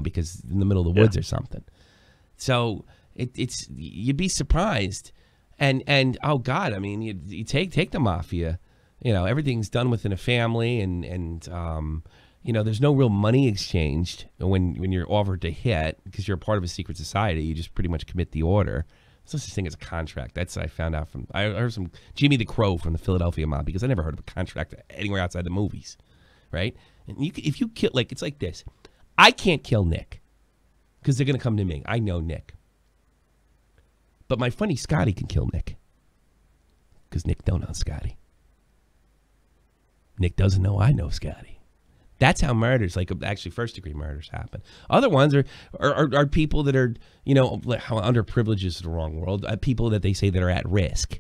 because in the middle of the woods or something. So you'd be surprised. And oh God, I mean, you take the mafia, everything's done within a family and there's no real money exchanged when you're offered to hit because you're a part of a secret society. You just pretty much commit the order. There's no such thing as a contract. That's what I found out I heard from Jimmy the Crow from the Philadelphia mob because I never heard of a contract anywhere outside the movies, right? And if you kill, it's like this. I can't kill Nick because they're going to come to me. I know Nick. But my funny Scotty can kill Nick because Nick don't know Scotty. Nick doesn't know I know Scotty. That's how murders, actually first-degree murders, happen. Other ones are people that are, underprivileged is the wrong word. People that they say that are at risk.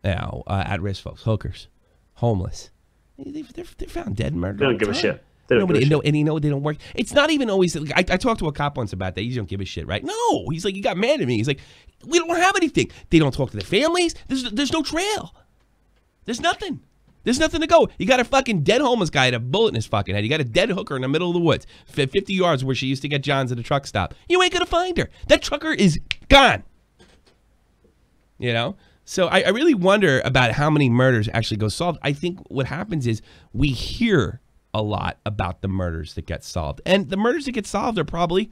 At-risk folks, hookers, homeless. They're found dead and murdered. They don't give a shit. They don't work. It's not even always. I talked to a cop once about that. You don't give a shit, right? No. He's like, he got mad at me. He's like, we don't have anything. They don't talk to their families. There's no trail. There's nothing. There's nothing to go. You got a fucking dead homeless guy with a bullet in his fucking head. You got a dead hooker in the middle of the woods, 50 yards where she used to get Johns at a truck stop. You ain't gonna find her. That trucker is gone. So I really wonder about how many murders actually go solved. I think what happens is we hear a lot about the murders that get solved. And the murders that get solved are probably,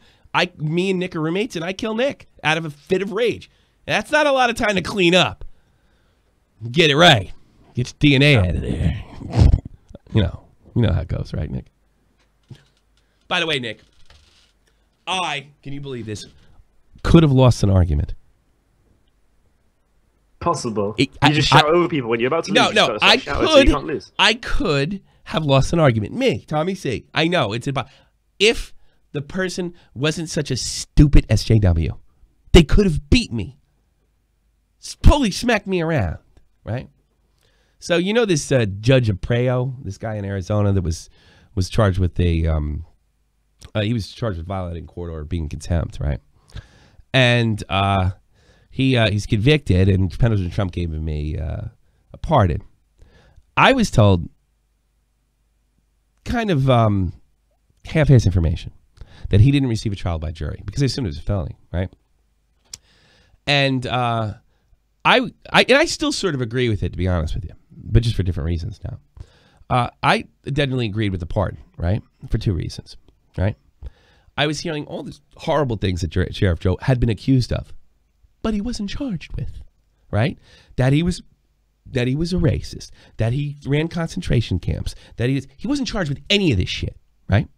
me and Nick are roommates, and I kill Nick out of a fit of rage. That's not a lot of time to clean up. Get it right. Get your DNA out of there. You know how it goes, right, Nick? By the way, Nick, can you believe this, could have lost an argument. Possible. You just shout over people when you're about to lose. No, I could have lost an argument. Me, Tommy C. I know, it's about, if the person wasn't such a stupid SJW, they could have beat me. Totally smacked me around, right? So this Judge Arpaio, this guy in Arizona that was charged with he was charged with violating court order, being contempt, right? And he's convicted, and President Trump gave him a pardon. I was told kind of half-assed information that he didn't receive a trial by jury because I assumed it was a felony, right? And I still sort of agree with it, to be honest with you, but just for different reasons now. I definitely agreed with the pardon, right? For two reasons, right? I was hearing all these horrible things that Sheriff Joe had been accused of, but he wasn't charged with, right? That he was a racist, that he ran concentration camps, that he wasn't charged with any of this shit, right?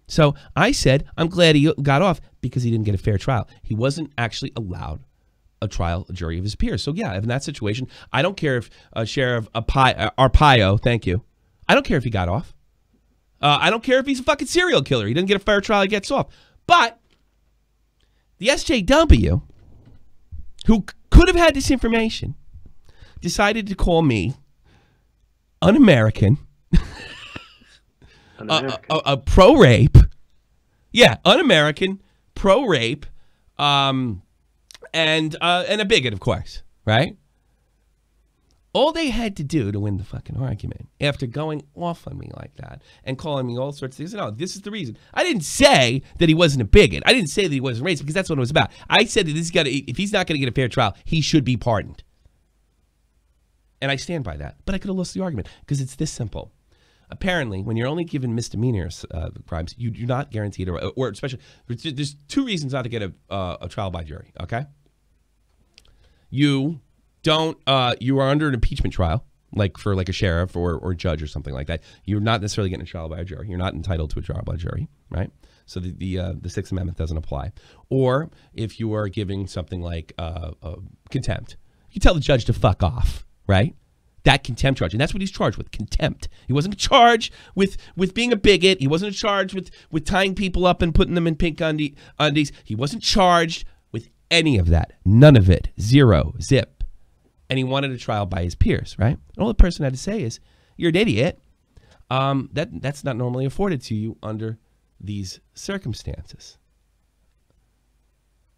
So I said, I'm glad he got off because he didn't get a fair trial. He wasn't actually allowed a jury of his peers. So yeah, in that situation, I don't care if Sheriff Arpaio, thank you, I don't care if he got off. I don't care if he's a fucking serial killer. He doesn't get a fair trial, he gets off. But the SJW, who could have had this information, decided to call me un-American, a pro-rape, yeah, un-American, pro-rape, and a bigot, of course, right? All they had to do to win the fucking argument, after going off on me like that and calling me all sorts of things, no, this is the reason. I didn't say that he wasn't a bigot. I didn't say that he wasn't racist because that's what it was about. I said that if he's not going to get a fair trial, he should be pardoned. And I stand by that. But I could have lost the argument because it's this simple. Apparently, when you're only given misdemeanor crimes, you're not guaranteed, or especially, there's two reasons not to get a trial by jury, okay? You are under an impeachment trial, like for like a sheriff or judge or something like that. You're not necessarily getting a trial by a jury. You're not entitled to a trial by jury, right? So the Sixth Amendment doesn't apply. Or if you are giving something like contempt, you tell the judge to fuck off, right? That contempt charge, and that's what he's charged with, contempt. He wasn't charged with being a bigot. He wasn't charged with tying people up and putting them in pink undies. He wasn't charged with any of that. None of it. Zero. Zip. And he wanted a trial by his peers, right? And all the person had to say is, you're an idiot. That's not normally afforded to you under these circumstances.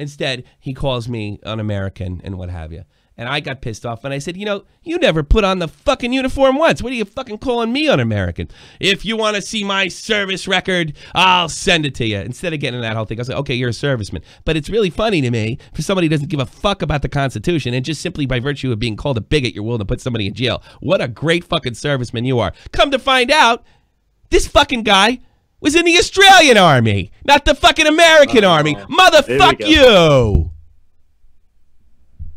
Instead, he calls me un-American and what have you. And I got pissed off, and I said, you never put on the fucking uniform once. What are you fucking calling me un-American? If you want to see my service record, I'll send it to you. Instead of getting in that whole thing, I was like, okay, you're a serviceman. But it's really funny to me for somebody who doesn't give a fuck about the Constitution, and just simply by virtue of being called a bigot, you're willing to put somebody in jail. What a great fucking serviceman you are. Come to find out, this fucking guy was in the Australian Army, not the fucking American Army. Motherfuck you.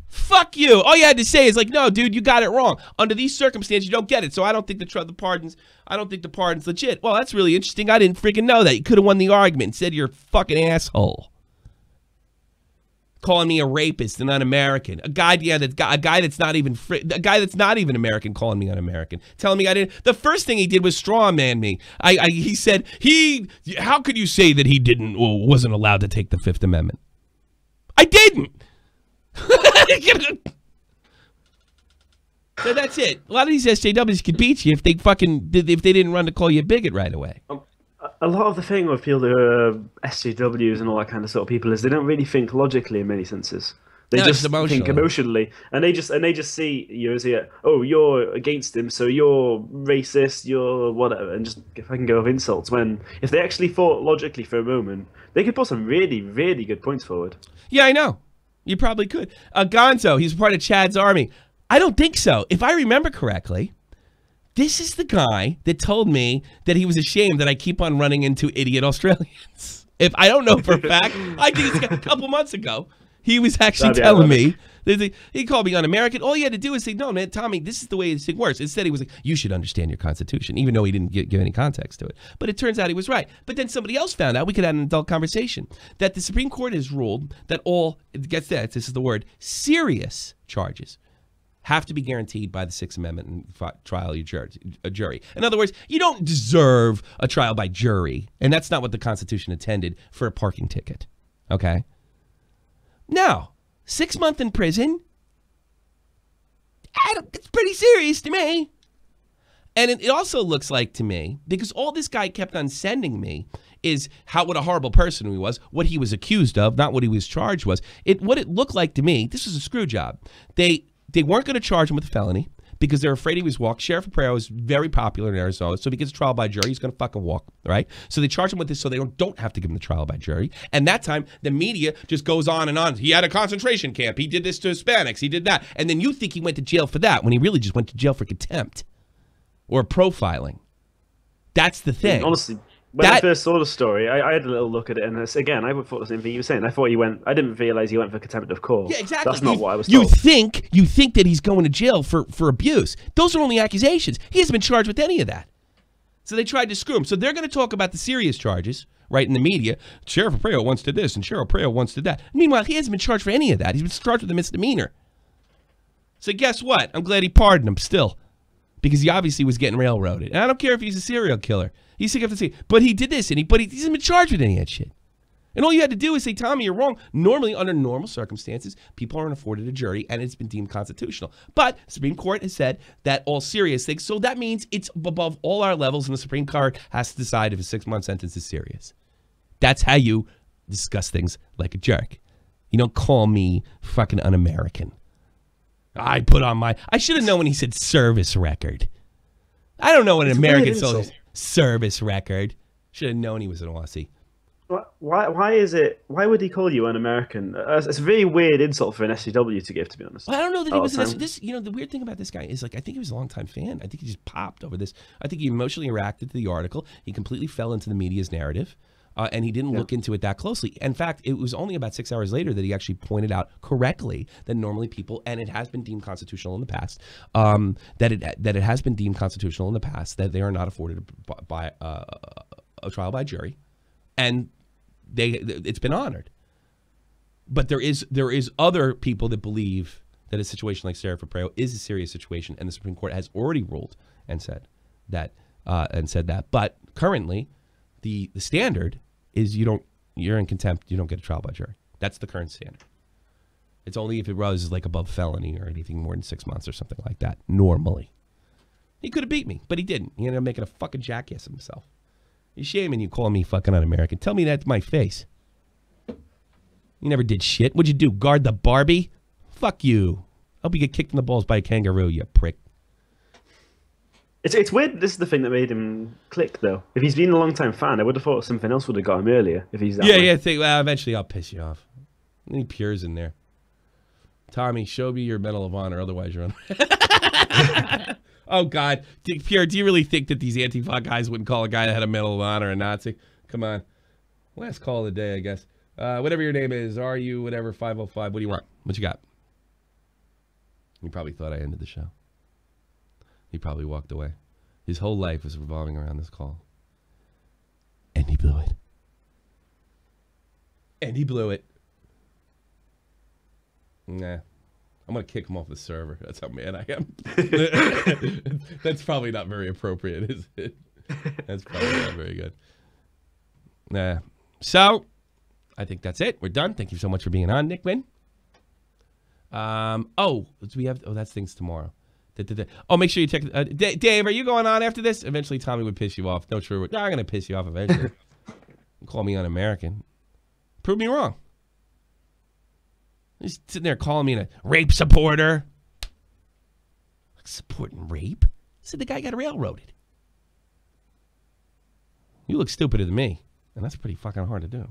Fuck you. All you had to say is like, no, dude, you got it wrong. Under these circumstances, you don't get it. So I don't think the pardon's legit. Well, that's really interesting. I didn't freaking know that. You could have won the argument. Instead, you're a fucking asshole. Calling me a rapist and un-American. A guy that's not even American calling me un-American. Telling me I didn't. The first thing he did was straw man me. He said, how could you say that he wasn't allowed to take the Fifth Amendment? I didn't. So that's it. A lot of these SJWs could beat you if they didn't run to call you a bigot right away. A lot of the thing with people who are SJWs and all that kind of sort of people is they don't really think logically in many senses. They just think emotionally, and they just see you as you're against him, so you're racist, you're whatever, and just fucking go with insults. When if they actually thought logically for a moment, they could put some really, really good points forward. Yeah, I know. You probably could. Gonzo, he's part of Chad's army. I don't think so. If I remember correctly, this is the guy that told me that he was ashamed that I keep on running into idiot Australians. If I don't know for a fact, I think it's a couple months ago. He was actually telling me. He called me un-American. All he had to do is say, no, man, Tommy, this is the way this thing works. Instead, he was like, you should understand your Constitution, even though he didn't give any context to it. But it turns out he was right. But then somebody else found out, we could have an adult conversation, that the Supreme Court has ruled that this is the word, serious charges have to be guaranteed by the Sixth Amendment and trial a jury. In other words, you don't deserve a trial by jury, and that's not what the Constitution intended for a parking ticket, okay? Now, 6 months in prison, it's pretty serious to me. And it also looks like to me, because all this guy kept on sending me is what a horrible person he was, what he was accused of, not what he was charged was. What it looked like to me, this was a screw job. They weren't going to charge him with a felony. because they're afraid he was walked. Sheriff Arpaio is very popular in Arizona, so if he gets a trial by jury, he's going to fucking walk, right? So they charge him with this so they don't have to give him the trial by jury. And that time, the media just goes on and on. He had a concentration camp. He did this to Hispanics. He did that. And then you think he went to jail for that when he really just went to jail for contempt or profiling. That's the thing. Honestly, when I first saw the story, I had a little look at it, and again, I thought the same thing you were saying. I thought he went. I didn't realize he went for contempt of court. Yeah, exactly. That's not what I was told. You think that he's going to jail for abuse. Those are only accusations. He hasn't been charged with any of that. So they tried to screw him. So they're going to talk about the serious charges, right, in the media. Sheriff Arpaio once did this, and Sheriff Arpaio once did that. Meanwhile, he hasn't been charged for any of that. He's been charged with a misdemeanor. So guess what? I'm glad he pardoned him still, because he obviously was getting railroaded. And I don't care if he's a serial killer. He's sick of the sea. But he did this, and he hasn't been charged with any of that shit. And all you had to do is say, Tommy, you're wrong. Normally, under normal circumstances, people aren't afforded a jury, and it's been deemed constitutional. But the Supreme Court has said that all serious things, so that means it's above all our levels, and the Supreme Court has to decide if a 6-month sentence is serious. That's how you discuss things like a jerk. You don't call me fucking un-American. I should have known when he said service record. I don't know what an American soldier service record. Should have known he was an Aussie. Why is it? Why would he call you an American? It's a very weird insult for an SJW to give, to be honest. Well, I don't know that he was an this. You know, the weird thing about this guy is, like, I think he was a longtime fan. I think he just popped over this. I think he emotionally reacted to the article. He completely fell into the media's narrative. And he didn't look into it that closely. In fact, it was only about 6 hours later that he actually pointed out correctly that normally people, and it has been deemed constitutional in the past, that it has been deemed constitutional in the past that they are not afforded by a trial by jury, and it's been honored. But there is other people that believe that a situation like Sheriff Arpaio is a serious situation, and the Supreme Court has already ruled and said that. But currently, the standard is you're in contempt, you don't get a trial by jury. That's the current standard. It's only if it was like above felony or anything more than 6 months or something like that, normally. He could have beat me, but he didn't. He ended up making a fucking jackass of himself. He's shaming you, calling me fucking un-American. Tell me that to my face. You never did shit. What'd you do, guard the Barbie? Fuck you. Hope you get kicked in the balls by a kangaroo, you prick. It's weird. This is the thing that made him click, though. If he's been a long-time fan, I would have thought something else would have got him earlier. If he's that way. Well, eventually I'll piss you off. Any Pure's in there. Tommy, show me your Medal of Honor, otherwise you're on. Oh, God. Pure, do you really think that these Antifa guys wouldn't call a guy that had a Medal of Honor a Nazi? Come on. Last call of the day, I guess. Whatever your name is, RU, whatever, 505. What do you want? What you got? You probably thought I ended the show. He probably walked away. His whole life was revolving around this call. And he blew it. And he blew it. Nah. I'm going to kick him off the server. That's how mad I am. That's probably not very appropriate, is it? That's probably not very good. Nah. So, I think that's it. We're done. Thank you so much for being on, Nick Wynn. Do we have... Oh, that's things tomorrow. Oh, make sure you check. Dave, are you going on after this? Eventually, Tommy would piss you off. No, true. I'm going to piss you off eventually. Call me un-American. Prove me wrong. He's sitting there calling me a rape supporter. Supporting rape? He said the guy got railroaded. You look stupider than me. And that's pretty fucking hard to do,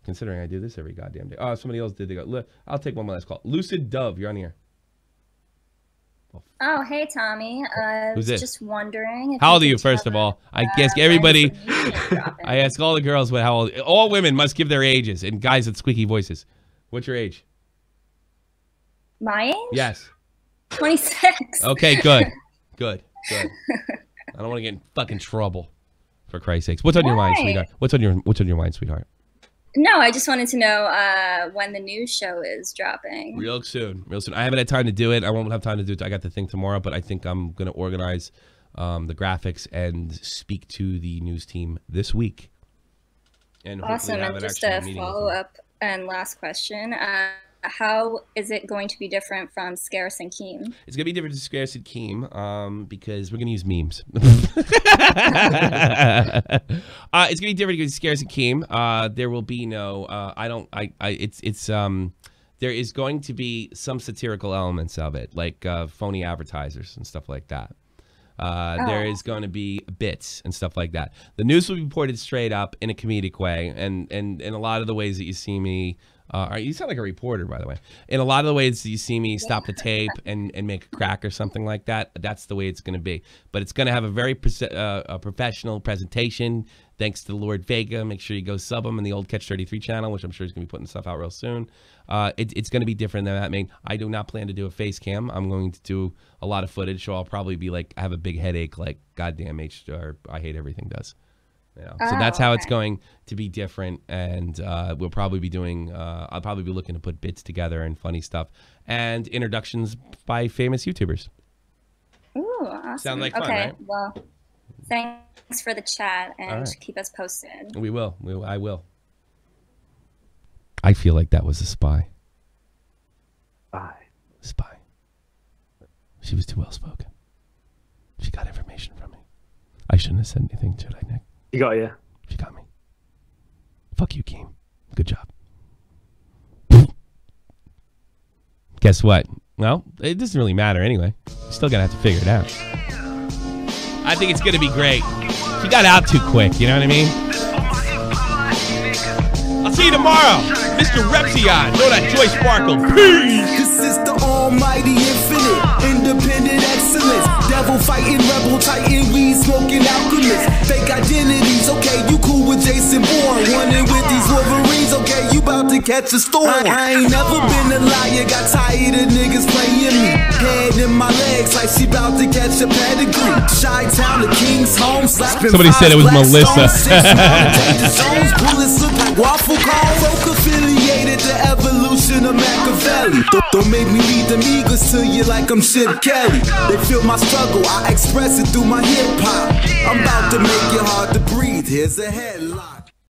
considering I do this every goddamn day. Oh, somebody else did. They go. I'll take one last call. Lucid Dove, you're on the air. Oh, hey, Tommy. Who's this? Just wondering. How old are you, first of all? I ask everybody. I ask all the girls how old. All women must give their ages, and guys with squeaky voices. What's your age? My age? Yes. 26. Okay, good. Good. I don't want to get in fucking trouble, for Christ's sakes. What's on your mind, sweetheart? What's on your mind, sweetheart? No, I just wanted to know when the new show is dropping. Real soon. I haven't had time to do it. I won't have time to do it. I got the thing tomorrow, but I think I'm going to organize the graphics and speak to the news team this week. And awesome. And just a follow-up and last question. How is it going to be different from Scarce and Keem? It's going to be different from Scarce and Keem because we're going to use memes. It's going to be different because Scarce and Keem. There will be no. there is going to be some satirical elements of it, like phony advertisers and stuff like that. There is going to be bits and stuff like that. The news will be reported straight up in a comedic way, and in a lot of the ways that you see me, you sound like a reporter, by the way. In a lot of the ways that you see me stop the tape and make a crack or something like that, that's the way it's going to be. But it's going to have a very professional presentation. Thanks to Lord Vega. Make sure you go sub him in the old Catch 33 channel, which I'm sure he's going to be putting stuff out real soon. It's going to be different than that. I mean, I do not plan to do a face cam. I'm going to do a lot of footage, so I'll probably be like, I have a big headache, like goddamn or I Hate Everything does. You know? So that's how it's going to be different, and we'll probably be doing. I'll probably be looking to put bits together and funny stuff, and introductions by famous YouTubers. Ooh, awesome. Sound like fun, okay, right? Well, thanks for the chat, and right. keep us posted. We will. I will. I feel like that was a spy. Spy. She was too well spoken. She got information from me. I shouldn't have said anything, should I, Nick? You got you. She got me. Fuck you, Keem. Good job. Guess what? Well, it doesn't really matter anyway. You're still gonna have to figure it out. I think it's gonna be great. She got out too quick, you know what I mean? I'll see you tomorrow. Mr. Repsion. Throw that Joy Sparkle. Peace. This is the almighty infinite, independent excellence. Devil fighting, rebel titan, weed smoking alchemist. Fake identities, okay, you cool with Jason Bourne. Running with these Wolverines, okay, you about to catch a storm. I ain't never been a liar, got tired of niggas playing me. Head in my legs like she about to catch a pedigree. Chi-Town, the King's home. Somebody said it was Melissa. Bullets look like waffle cone. Folk affiliated to evolution of Machiavelli. Don't make me lead them eagles to you like I'm Chip Kelly. They feel my struggle, I express it through my hip hop. I'm about to make it hard to breathe. Here's a headline.